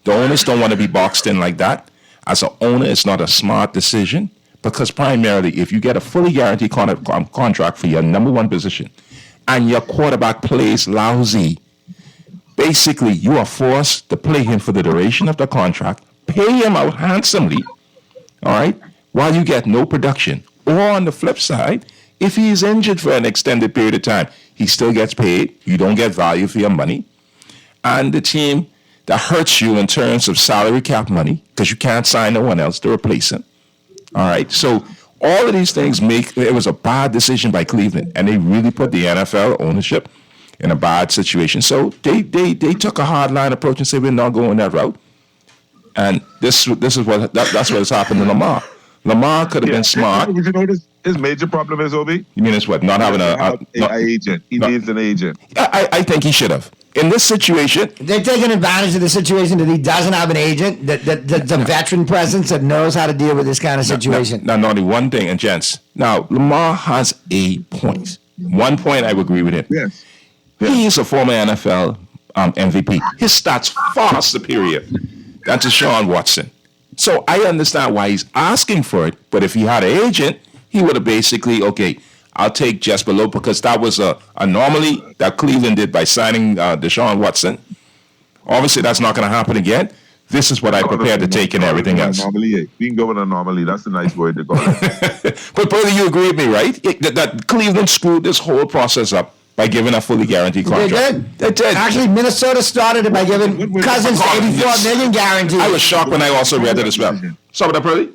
The owners don't want to be boxed in like that. As an owner, it's not a smart decision because primarily if you get a fully guaranteed contract for your number one position and your quarterback plays lousy, basically you are forced to play him for the duration of the contract, pay him out handsomely, all right, while you get no production. Or on the flip side, if he is injured for an extended period of time, he still gets paid. You don't get value for your money. And the team that hurts you in terms of salary cap money, because you can't sign no one else to replace him. All right. So all of these things it was a bad decision by Cleveland, and they really put the NFL ownership in a bad situation. So they took a hard line approach and said, we're not going that route. And that's what has happened to Lamar. Lamar could have been smart. You know his major problem is, Obi? You mean it's what? Not having an agent. He needs an agent. I think he should have. in this situation, they're taking advantage of the situation that he doesn't have an agent, that's a veteran presence that knows how to deal with this kind of situation. Now, only one thing, and gents. Now, Lamar has 8 points. 1 point, I would agree with him. Yes. He is a former NFL MVP. His stats far superior than Deshaun Watson. So I understand why he's asking for it. But if he had an agent, he would have basically, okay, I'll take just below, because that was a anomaly that Cleveland did by signing Deshaun Watson. Obviously, that's not going to happen again. This is what I prepared to take and everything else. Anomaly, we can go with anomaly. That's a nice word to go with. But brother, you agree with me, right? That Cleveland screwed this whole process up by giving a fully guaranteed contract. They did. Actually, Minnesota started it by giving Cousins $84 million guaranteed. I was shocked when I also read that as well. Sorry, Pearly?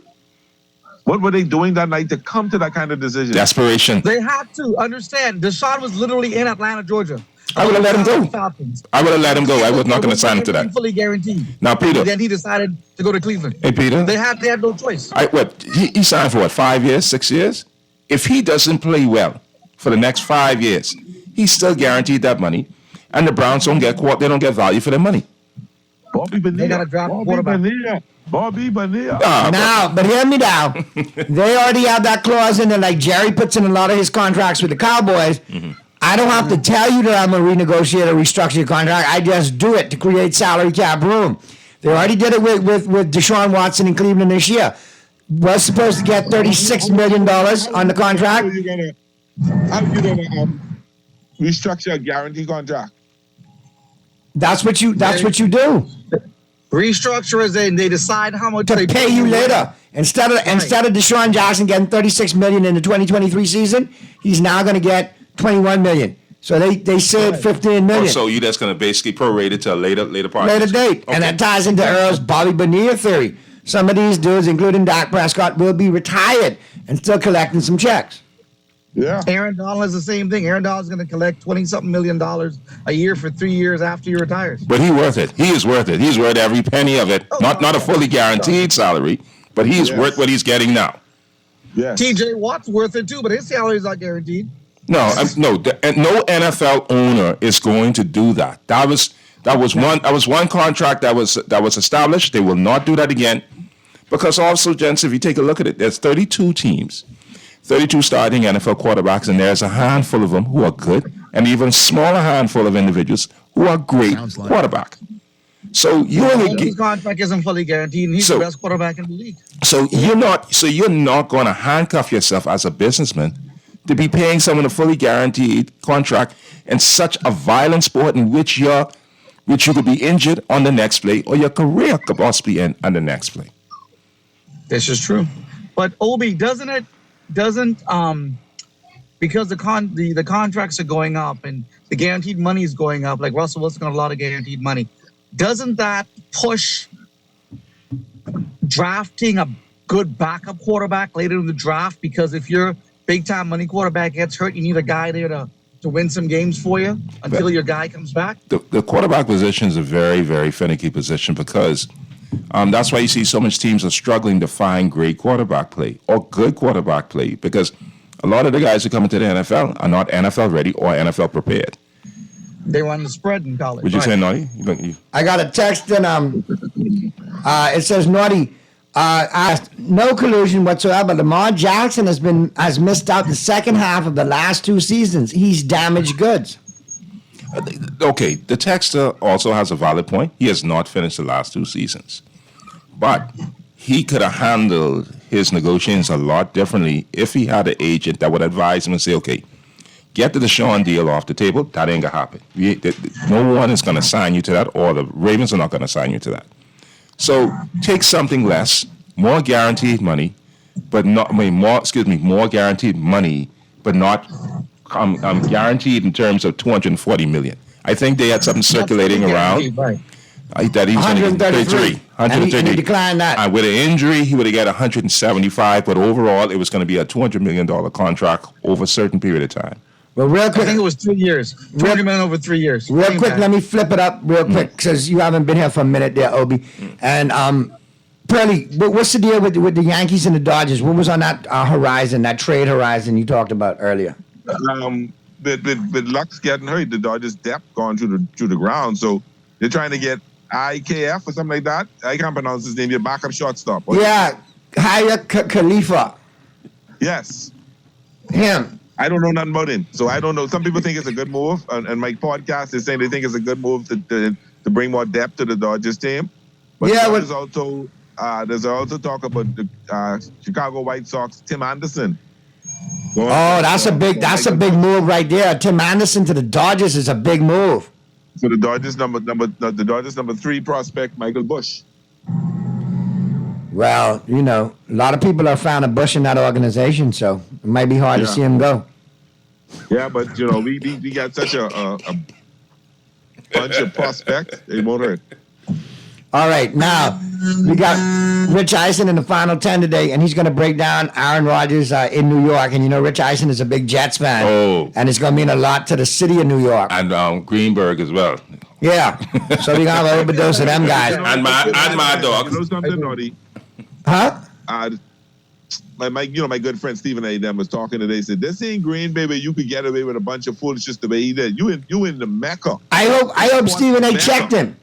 What were they doing that night to come to that kind of decision? Desperation. They had to understand. Deshaun was literally in Atlanta, Georgia. I would have let him go. I would have let him go. I was not going to sign him to that. Fully guaranteed. Now, Peter. Then he decided to go to Cleveland. Hey, Peter. They had no choice. He signed for what, 5 years, 6 years? If he doesn't play well for the next 5 years, he's still guaranteed that money, and the Browns don't get value for their money. Bobby Bonilla. They got to draft quarterback. Bobby Bonilla. Now, but hear me now. They already have that clause in there, like Jerry puts in a lot of his contracts with the Cowboys. Mm-hmm. I don't have to tell you that I'm going to renegotiate or restructure your contract. I just do it to create salary cap room. They already did it with Deshaun Watson in Cleveland this year. Was supposed to get $36 million on the contract. How are you gonna restructure a guarantee contract? That's what you do. Restructure is they decide how much to pay you later. Instead of Deshaun Jackson getting $36 million in the 2023 season, he's now going to get $21 million. So they saved $15 million. So you just going to basically prorate it to a later part. Later date. Okay. And that ties into Earl's Bobby Bonilla theory. Some of these dudes, including Dak Prescott, will be retired and still collecting some checks. Yeah. Aaron Donald is the same thing. Aaron Donald is going to collect $20-something million a year for 3 years after he retires. But he's worth it. He is worth it. He's worth every penny of it. Not a fully guaranteed salary, but he's worth what he's getting now. Yes. TJ Watt's worth it too, but his salary is not guaranteed. No, no NFL owner is going to do that. That was one contract that was established. They will not do that again, because also, gents, if you take a look at it, there's 32 teams, 32 starting NFL quarterbacks, and there's a handful of them who are good, and even a smaller handful of individuals who are great quarterback. So his contract isn't fully guaranteed, and he's the best quarterback in the league. So you're not going to handcuff yourself as a businessman to be paying someone a fully guaranteed contract in such a violent sport in which you could be injured on the next play, or your career could possibly end on the next play. This is true, but Obi, doesn't because the contracts are going up and the guaranteed money is going up, like Russell Wilson got a lot of guaranteed money, doesn't that push drafting a good backup quarterback later in the draft? Because if your big time money quarterback gets hurt, you need a guy there to win some games for you until your guy comes back. The quarterback position is a very, very finicky position, because that's why you see so much teams are struggling to find great quarterback play or good quarterback play, because a lot of the guys who come into the NFL are not NFL ready or NFL prepared. They run the spread in college. Would you say, Naughty? I got a text, and it says, Naughty, asked, no collusion whatsoever. Lamar Jackson has missed out the second half of the last 2 seasons. He's damaged goods. Okay, the texter also has a valid point. He has not finished the last 2 seasons. But he could have handled his negotiations a lot differently if he had an agent that would advise him and say, okay, get the Deshaun deal off the table. That ain't going to happen. No one is going to sign you to that, or the Ravens are not going to sign you to that. So take something less, more guaranteed money, but not more guaranteed money, but not guaranteed in terms of $240 million. I think they had something circulating around that he's going to get 133. And he declined that. And with an injury, he would have got 175, but overall, it was going to be a $200 million contract over a certain period of time. Well, real quick, I think it was 3 years. $200 million over 3 years. Real quick, let me flip it up real quick, because you haven't been here for a minute there, Obi. And Pearly, what's the deal with the Yankees and the Dodgers? What was on that horizon, that trade horizon you talked about earlier? with Lux getting hurt, the Dodgers' depth gone through the ground. So they're trying to get IKF or something like that. I can't pronounce his name. Your backup shortstop. Yeah, Haya Khalifa. Yes. Him. I don't know nothing about him, so I don't know. Some people think it's a good move, and my podcast is saying they think it's a good move to bring more depth to the Dodgers team. But Yeah, there's also talk about the Chicago White Sox, Tim Anderson. Oh, that's a big move right there. Tim Anderson to the Dodgers is a big move. So the Dodgers number 3 prospect, Michael Busch. Well, you know, a lot of people are fan of Bush in that organization, so it might be hard to see him go. Yeah, but you know, we got such a bunch of prospects, it won't hurt. All right, now we got Rich Eisen in the final 10 today, and he's going to break down Aaron Rodgers in New York. And you know, Rich Eisen is a big Jets fan. Oh. And it's going to mean a lot to the city of New York. And Greenberg as well. Yeah. So we're going to have an overdose of them guys. And my dog. You know something, Naughty? Huh? My good friend Stephen A. Dem was talking today. Said this ain't Green Bay, you could get away with a bunch of foolishness the way he did. You in the Mecca. I hope Stephen A. checked him.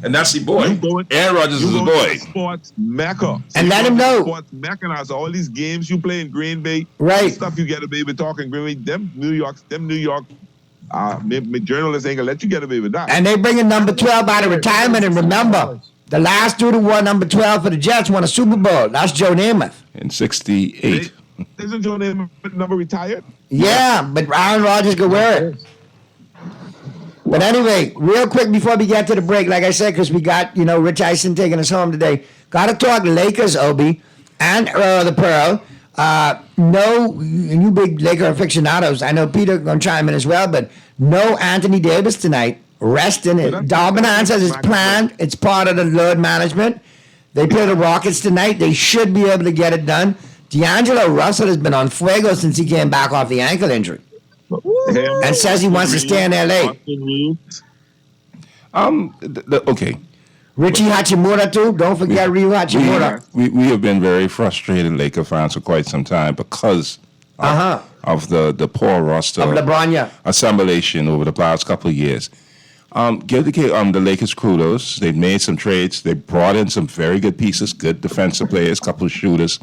And that's the boy. Aaron Rodgers is a boy. Sports Mecca. And let him know. Sports Mecca now. So all these games you play in Green Bay, right? Stuff you get away with talking Green Bay. Them New York journalists ain't gonna let you get away with that. And they bringing number 12 out of retirement. And remember, the last dude who won number 12 for the Jets won a Super Bowl. That's Joe Namath. In 68. Isn't Joe Namath number retired? Yeah, but Aaron Rodgers could wear it. But anyway, real quick before we get to the break, like I said, because we got, you know, Rich Eisen taking us home today. Got to talk Lakers, Obi, and the Pearl. No, you big Laker aficionados. I know Peter going to chime in as well, but no Anthony Davis tonight. Resting. Darvin Ham says it's planned. It's part of the load management. They play the Rockets tonight. They should be able to get it done. D'Angelo Russell has been on fuego since he came back off the ankle injury. And says he wants to stay in LA. Okay. Richie Hachimura too. Don't forget Ryu Hachimura. We have been very frustrated Laker fans for quite some time because of the poor roster of LeBron, yeah. assimilation over the past couple of years. Give the Lakers kudos. They've made some trades. They brought in some very good pieces, good defensive players, couple of shooters.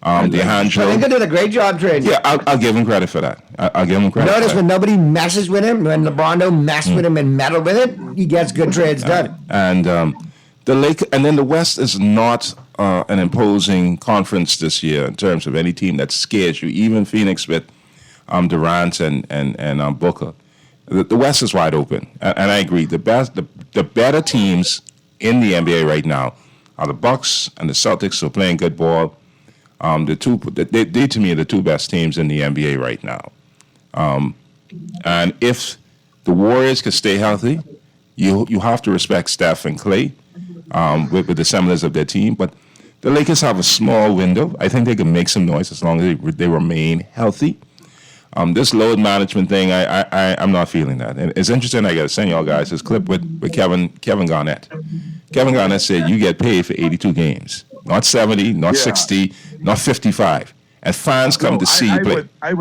D'Angelo. I think they did a great job trading. Yeah, I'll give him credit for that. I'll give him credit. Notice for that. when nobody messes with him, when LeBron don't mess with him and meddle with it, he gets good trades done. And then the West is not an imposing conference this year in terms of any team that scares you. Even Phoenix with Durant and Booker, the West is wide open. And I agree. The better teams in the NBA right now are the Bucks and the Celtics, who are playing good ball. They to me are the two best teams in the NBA right now. And if the Warriors can stay healthy, you have to respect Steph and Clay with the semblance of their team. But the Lakers have a small window. I think they can make some noise as long as they remain healthy. This load management thing, I'm not feeling that. And it's interesting. I got to send y'all guys this clip with Kevin Garnett. Kevin Garnett said you get paid for 82 games. Not 70, not 60, not 55. And fans come to see you play. I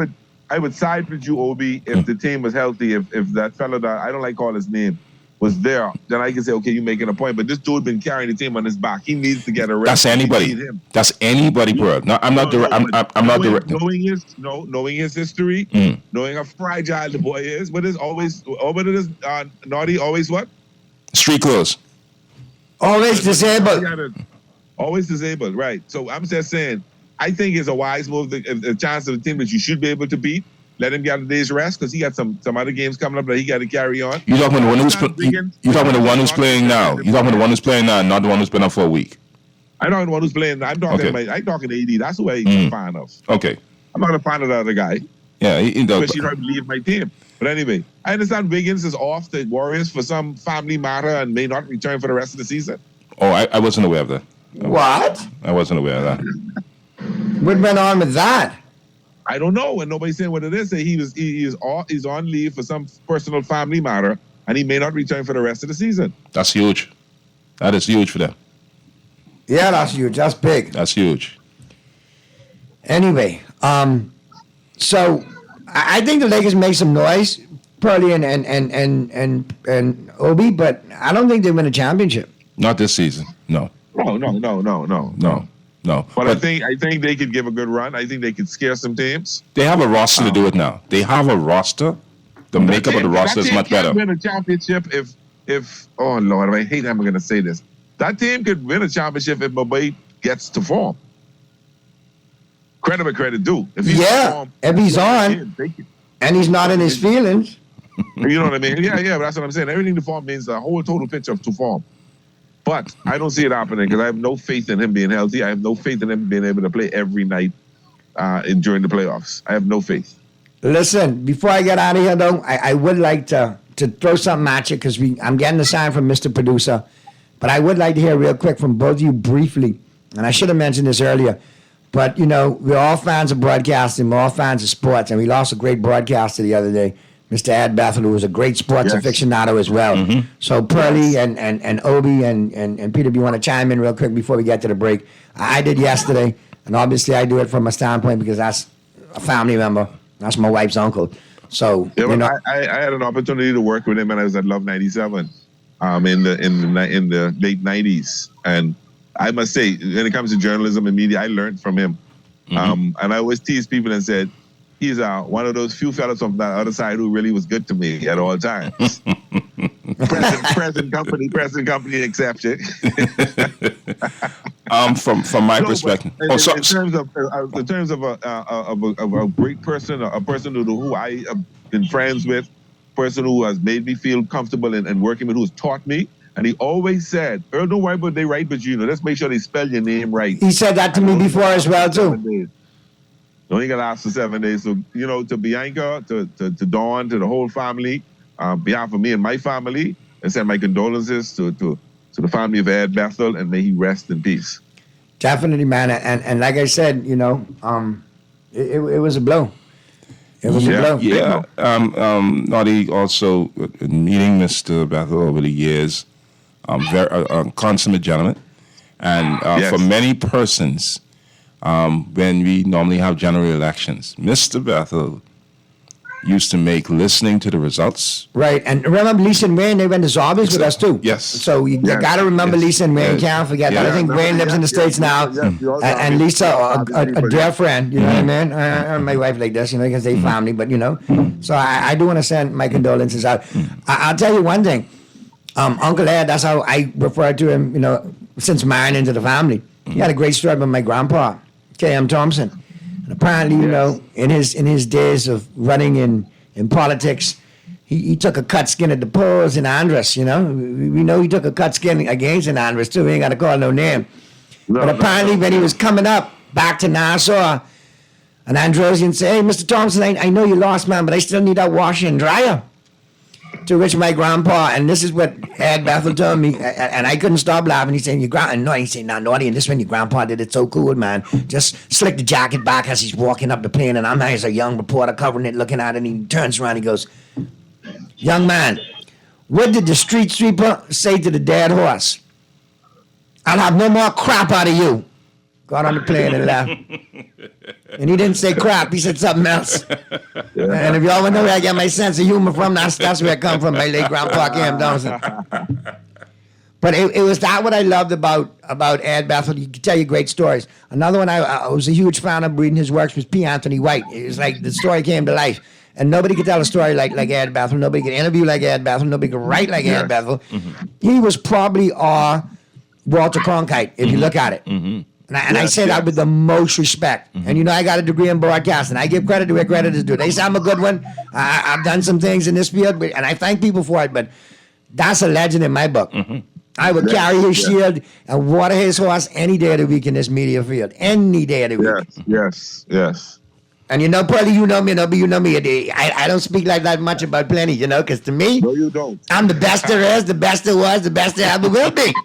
would side with you, Obi, if the team was healthy. If that fellow that I don't like call his name was there, then I can say, okay, you're making a point. But this dude been carrying the team on his back. He needs to get a rest. That's anybody. That's anybody, bro. No, I'm not direct. I'm not direct. Knowing his history, knowing how fragile the boy is. What is Naughty? Always what? Street clothes. Always disabled. Always disabled, right. So I'm just saying, I think it's a wise move, a chance of a team that you should be able to beat. Let him get a day's rest because he got some other games coming up that he got to carry on. You're talking about the one who's playing now. You're talking about the one who's playing now, not the one who's been up for a week. I'm talking the one who's playing. I'm talking AD. That's who I'm a fan of. Okay. I'm not a fan of the other guy. Yeah, especially if I leave my team. But anyway, I understand Wiggins is off the Warriors for some family matter and may not return for the rest of the season. Oh, I wasn't aware of that. What? I wasn't aware of that. What went on with that? I don't know. And nobody's saying what it is. He's on leave for some personal family matter, and he may not return for the rest of the season. That's huge. That is huge for them. Yeah, that's huge. That's big. That's huge. Anyway, so I think the Lakers make some noise, Pearly and Obi, but I don't think they win a championship. Not this season. No. No. But I think they could give a good run. I think they could scare some teams. They have a roster to do it now. They have a roster. The makeup of the roster is much better. That team could win a championship if oh Lord, I hate I'm going to say this. That team could win a championship if Mbappe gets to form. Credit where credit due. If he's if he's on, and he's not in his feelings. You know what I mean? Yeah, but that's what I'm saying. Everything to form means the whole total picture of to form. But I don't see it happening because I have no faith in him being healthy. I have no faith in him being able to play every night during the playoffs. I have no faith. Listen, before I get out of here, though, I would like to throw something at you because I'm getting a sign from Mr. Producer. But I would like to hear real quick from both of you briefly. And I should have mentioned this earlier. But, we're all fans of broadcasting. We're all fans of sports. And we lost a great broadcaster the other day, Mr. Ed Bethel, who was a great sports aficionado as well. Mm-hmm. So Pearly and Obi and Peter, if you want to chime in real quick before we get to the break. I did yesterday. And obviously I do it from a standpoint because that's a family member. That's my wife's uncle. So, I had an opportunity to work with him when I was at Love 97 in the late 90s. And I must say, when it comes to journalism and media, I learned from him. Mm-hmm. And I always tease people and said, he's one of those few fellas from that other side who really was good to me at all times. present company exception. From my perspective, in terms of a great person, a person who I have been friends with, person who has made me feel comfortable and working with, who has taught me. And he always said, Earl, don't worry about they right, but let's make sure they spell your name right. He said that to me before as well, too. Don't you got to ask for 7 days. So, to Bianca, to Dawn, to the whole family, on behalf of me and my family, and send my condolences to the family of Ed Bethel, and may he rest in peace. Definitely, man. And like I said, it was a blow. It was a blow. Yeah. Naughty also, meeting Mr. Bethel over the years, a consummate gentleman. And for many persons, when we normally have general elections, Mr. Bethel used to make listening to the results. Right, and remember Lisa and Wayne, they went to Zombies with us too. Yes. So you got to remember Lisa and Wayne, can't forget that. I think Wayne lives in the States now. And Lisa, a dear friend, you know what I mean? My wife like this, because they family, but So I do want to send my condolences out. I'll tell you one thing. Uncle Ed, that's how I refer to him, since marrying into the family. He had a great story about my grandpa, K.M. Thompson. And apparently, in his days of running in politics, he took a cut skin at the polls in Andros, We know he took a cut skin against in Andros, too. We ain't got to call no name. But apparently, when he was coming up back to Nassau, an Androsian said, hey, Mr. Thompson, I know you lost, man, but I still need that washer and dryer. To which my grandpa, and this is what Ed Bethel told me, and I couldn't stop laughing. He said, he's saying, Naughty, and this when your grandpa did it so cool, man. Just slick the jacket back as he's walking up the plane, and I'm as a young reporter covering it, looking at it, and he turns around, he goes, young man, what did the street sweeper say to the dead horse? I'll have no more crap out of you. Got on the plane and left. And he didn't say crap, he said something else. And if y'all want to know where I get my sense of humor from, that's where I come from, my late grandpa K.M. Thompson. But it was that what I loved about Ed Bethel. He could tell you great stories. Another one I was a huge fan of reading his works was P. Anthony White. It was like the story came to life. And nobody could tell a story like Ed Bethel. Nobody could interview like Ed Bethel. Nobody could write like Ed Bethel. Mm-hmm. He was probably our Walter Cronkite, if you look at it. Mm-hmm. And I say that with the most respect. Mm-hmm. And I got a degree in broadcasting. I give credit to where credit is due. They say I'm a good one. I've done some things in this field, and I thank people for it, but that's a legend in my book. Mm-hmm. I would carry his shield and water his horse any day of the week in this media field. Any day of the week. Yes. And Pearly, you know me, you know me. I don't speak like that much about Plenty, because to me, no, you don't. I'm the best there is, the best there was, the best there ever will be.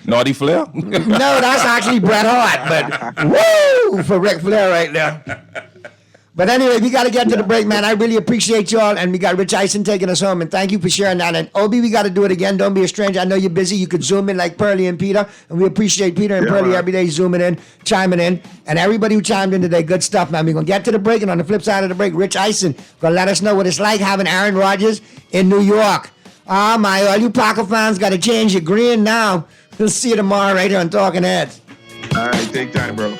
Naughty Flair? No, that's actually Bret Hart, but woo for Ric Flair right there. But anyway, we got to get to the break, man. I really appreciate y'all, and we got Rich Eisen taking us home, and thank you for sharing that. And Obi, we got to do it again. Don't be a stranger. I know you're busy. You could zoom in like Pearlie and Peter, and we appreciate Peter and Pearlie every day zooming in, chiming in, and everybody who chimed in today. Good stuff, man. We're gonna get to the break, and on the flip side of the break, Rich Eisen gonna let us know what it's like having Aaron Rodgers in New York. Oh my! All you Packer fans got to change your green now. We'll see you tomorrow right here on Talking Heads. All right, take time, bro.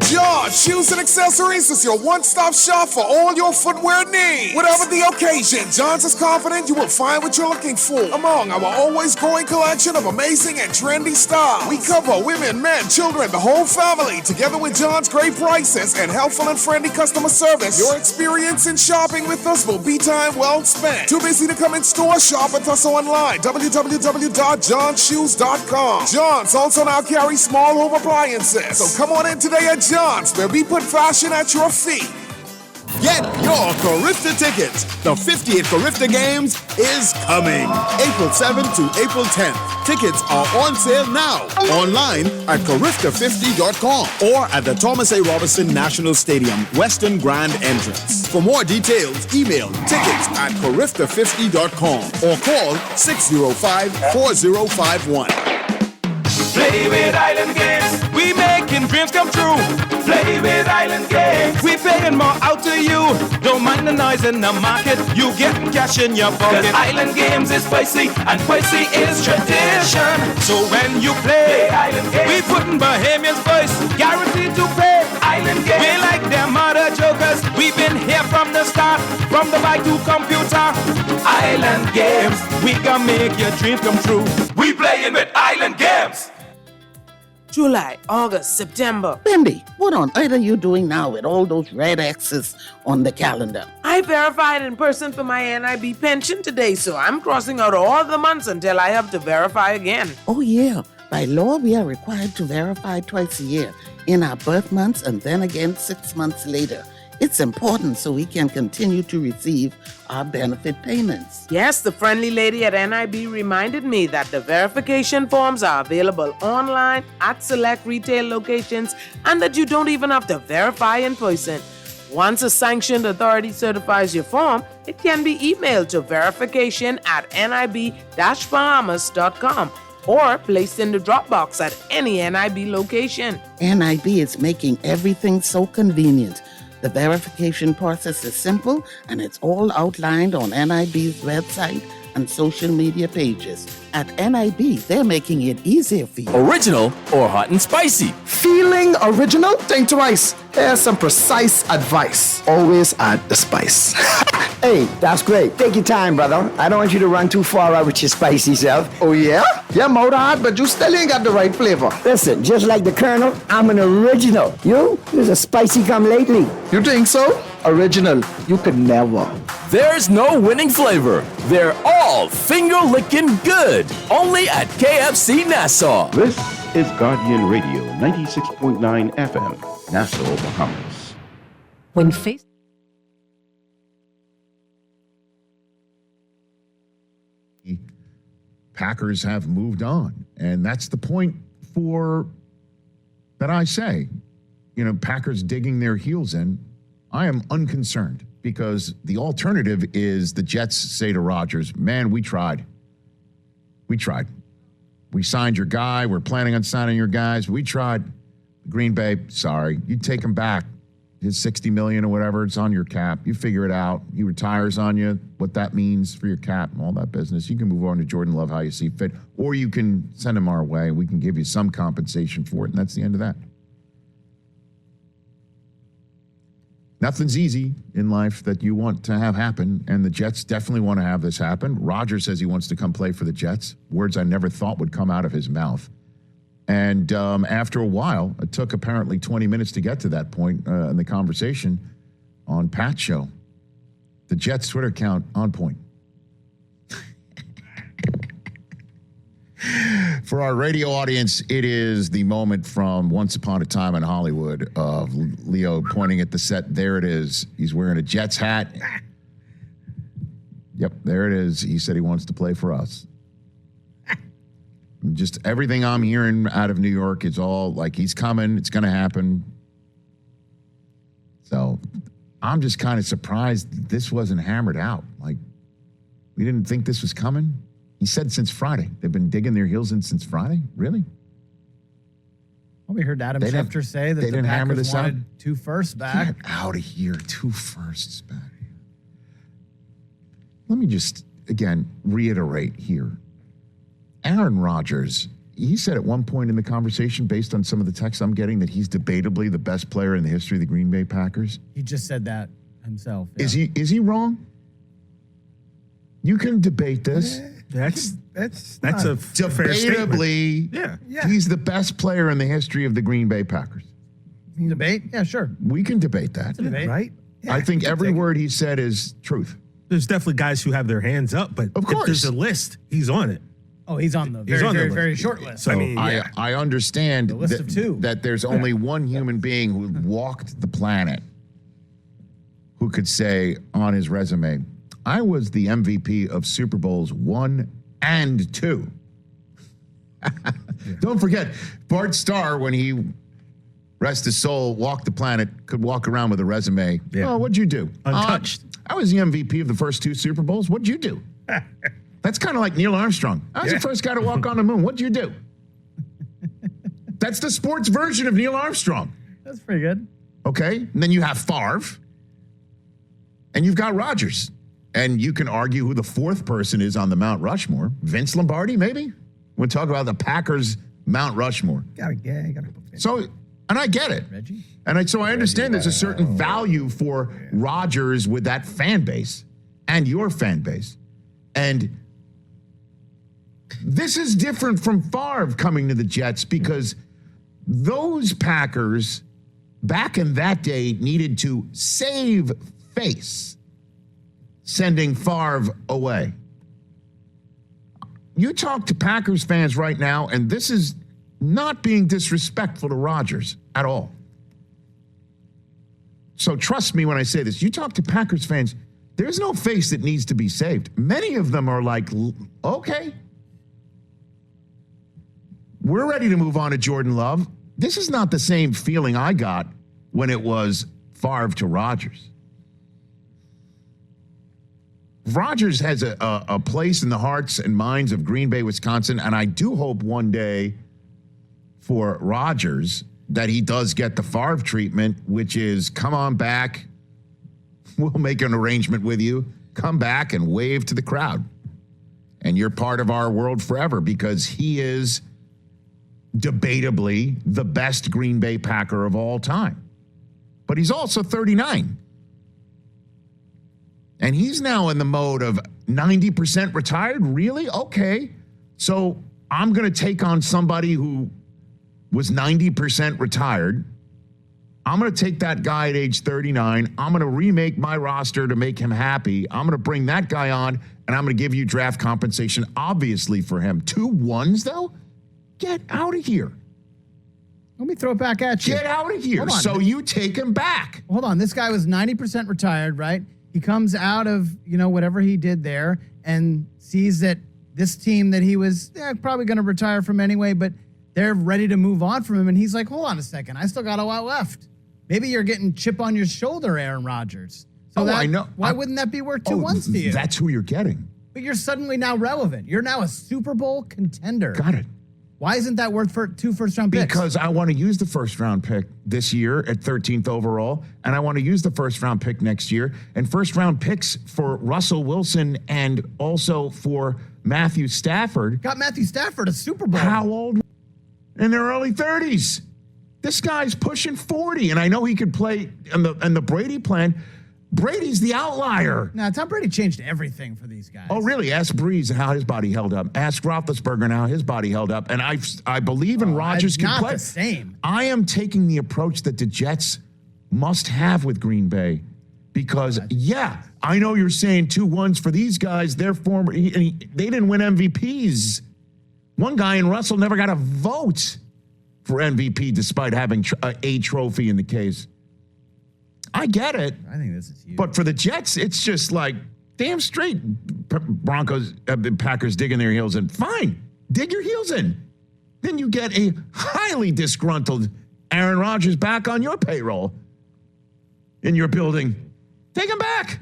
John Shoes and Accessories is your one-stop shop for all your footwear needs. Whatever the occasion, John's is confident you will find what you're looking for among our always growing collection of amazing and trendy styles. We cover women, men, children, the whole family. Together with John's great prices and helpful and friendly customer service, your experience in shopping with us will be time well spent. Too busy to come in store? Shop with us online. www.johnshoes.com. John's also now carries small home appliances. So come on in today at John's, where we put fashion at your feet. Get your Carifta tickets. The 58th Carifta Games is coming. April 7th to April 10th. Tickets are on sale now. Online at Carifta50.com or at the Thomas A. Robinson National Stadium, Western Grand Entrance. For more details, email tickets@Carifta50.com or call 605-4051. Play with Island Games, we making dreams come true. Play with Island Games, we paying more out to you. Don't mind the noise in the market, you get cash in your pocket. 'Cause Island Games is spicy, and spicy is tradition. So when you play Island Games, we putting Bahamians first, guaranteed to pay. Island Games, we like them other jokers. We've been here from the start, from the bike to computer. Island Games, we gonna make your dreams come true. We playing with Island Games. July, August, September. Bimby, what on earth are you doing now with all those red X's on the calendar? I verified in person for my NIB pension today, so I'm crossing out all the months until I have to verify again. Oh, yeah. By law, we are required to verify twice a year, in our birth months and then again 6 months later. It's important so we can continue to receive our benefit payments. Yes, the friendly lady at NIB reminded me that the verification forms are available online at select retail locations and that you don't even have to verify in person. Once a sanctioned authority certifies your form, it can be emailed to verification@nib-bahamas.com or placed in the Dropbox at any NIB location. NIB is making everything so convenient. The verification process is simple and it's all outlined on NIB's website and social media pages. At NIB, they're making it easier for you. Original or hot and spicy? Feeling original? Think twice. Here's some precise advice. Always add the spice. Hey, that's great. Take your time, brother. I don't want you to run too far out with your spicy self. Oh, yeah? Yeah, mouth hard, but you still ain't got the right flavor. Listen, just like the Colonel, I'm an original. You're a spicy come lately. You think so? Original. You could never. There's no winning flavor. They're all finger-licking good. Only at KFC Nassau. This is Guardian Radio 96.9 FM, Nassau, Bahamas. When faced Packers have moved on. And that's the point that I say. Packers digging their heels in. I am unconcerned because the alternative is the Jets say to Rodgers, man, we tried. We tried. We signed your guy. We're planning on signing your guys. We tried. Green Bay, sorry. You take him back. His $60 million or whatever, it's on your cap. You figure it out. He retires on you, what that means for your cap and all that business. You can move on to Jordan Love how you see fit, or you can send him our way. We can give you some compensation for it, and that's the end of that. Nothing's easy in life that you want to have happen, and the Jets definitely want to have this happen. Rodgers says he wants to come play for the Jets, words I never thought would come out of his mouth. And after a while, it took apparently 20 minutes to get to that point in the conversation on Pat's show. The Jets Twitter account on point. For our radio audience, it is the moment from Once Upon a Time in Hollywood of Leo pointing at the set. There it is. He's wearing a Jets hat. Yep, there it is. He said he wants to play for us. Just everything I'm hearing out of New York is all like he's coming. It's going to happen. So I'm just kind of surprised this wasn't hammered out. Like, we didn't think this was coming. He said since Friday. They've been digging their heels in since Friday? Really? Well, we heard Adam They didn't- Schefter say that they the didn't hammer Packers this out? wanted 2 firsts back. Get out of here. 2 firsts back. Let me just, again, reiterate here. Aaron Rodgers, he said at one point in the conversation, based on some of the texts I'm getting, that he's debatably the best player in the history of the Green Bay Packers. He just said that himself. Is he wrong? You can debate this. That's a fair statement. Debatably, Yeah. he's the best player in the history of the Green Bay Packers. Debate? Yeah, sure. We can debate that. Debate. Right? I think every word he said is truth. There's definitely guys who have their hands up, but Of if course. there's a list, he's on it. Oh, he's on the He's very, on the very, list. very short list. So, I mean, I understand list that, of 2. that there's only one human being who walked the planet who could say on his resume, I was the MVP of Super Bowls 1 and 2. Don't forget, Bart Starr, when he, rest his soul, walked the planet, could walk around with a resume. Yeah. Oh, what'd you do? Untouched. I was the MVP of the first 2 Super Bowls. What'd you do? That's kind of like Neil Armstrong. I was the first guy to walk on the moon. What'd you do? That's the sports version of Neil Armstrong. That's pretty good. Okay? And then you have Favre. And you've got Rodgers. And you can argue who the 4th person is on the Mount Rushmore. Vince Lombardi, maybe? We'll talk about the Packers Mount Rushmore. Gotta put Vince. So, and I get it. Reggie? So I understand there's a certain value for Rodgers with that fan base and your fan base. And this is different from Favre coming to the Jets because those Packers back in that day needed to save face, sending Favre away. You talk to Packers fans right now, and this is not being disrespectful to Rodgers at all. So trust me when I say this. You talk to Packers fans, there's no face that needs to be saved. Many of them are like, okay, we're ready to move on to Jordan Love. This is not the same feeling I got when it was Favre to Rodgers. Rodgers has a place in the hearts and minds of Green Bay, Wisconsin, and I do hope one day for Rodgers that he does get the Favre treatment, which is come on back, we'll make an arrangement with you, come back and wave to the crowd. And you're part of our world forever because he is debatably the best Green Bay Packer of all time. But he's also 39. And he's now in the mode of 90% retired? Really? Okay. So I'm going to take on somebody who was 90% retired. I'm going to take that guy at age 39. I'm going to remake my roster to make him happy. I'm going to bring that guy on, and I'm going to give you draft compensation, obviously, for him. 2 1s, though? Get out of here. Let me throw it back at you. Get out of here. Hold on. So you take him back. Hold on. This guy was 90% retired, right? He comes out of, whatever he did there and sees that this team that he was probably going to retire from anyway, but they're ready to move on from him. And he's like, hold on a second. I still got a while left. Maybe you're getting chip on your shoulder, Aaron Rodgers. So I know. Why wouldn't that be worth 2 1s to you? That's who you're getting. But you're suddenly now relevant. You're now a Super Bowl contender. Got it. Why isn't that worth for 2 first-round picks? Because I want to use the first-round pick this year at 13th overall, and I want to use the first-round pick next year, and first-round picks for Russell Wilson and also for Matthew Stafford. Got Matthew Stafford a Super Bowl. How old? In their early 30s. This guy's pushing 40, and I know he could play in the Brady plan. Brady's the outlier. Nah, Tom Brady changed everything for these guys. Oh, really? Ask Breeze how his body held up. Ask Roethlisberger how his body held up. And I believe in Rodgers can play. Not the same. I am taking the approach that the Jets must have with Green Bay because, I know you're saying 2 1s for these guys. They're former. They didn't win MVPs. One guy in Russell never got a vote for MVP despite having a trophy in the case. I get it. I think this is huge. But for the Jets, it's just like, damn straight Packers digging their heels in. Fine. dig your heels in. Then you get a highly disgruntled Aaron Rodgers back on your payroll in your building. Take him back.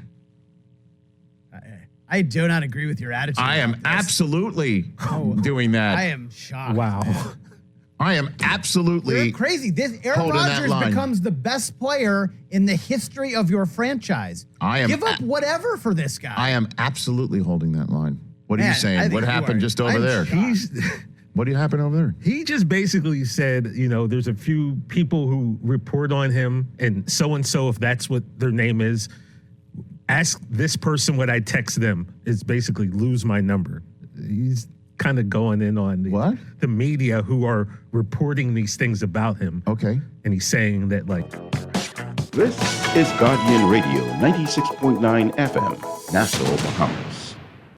I do not agree with your attitude. I am absolutely doing that. I am shocked. Wow. I am absolutely You're crazy. Aaron holding that Rodgers line. becomes the best player in the history of your franchise. Give up whatever for this guy. I am absolutely holding that line. What are you Man, I saying? think What you happened are- just over I'm there? shocked. What happened over there? He just basically said, there's a few people who report on him, and so, if that's what their name is, ask this person what I text them. Is basically lose my number. He's kind of going in on the media who are reporting these things about him. Okay. And he's saying that, This is Guardian Radio 96.9 FM, Nassau, Bahamas.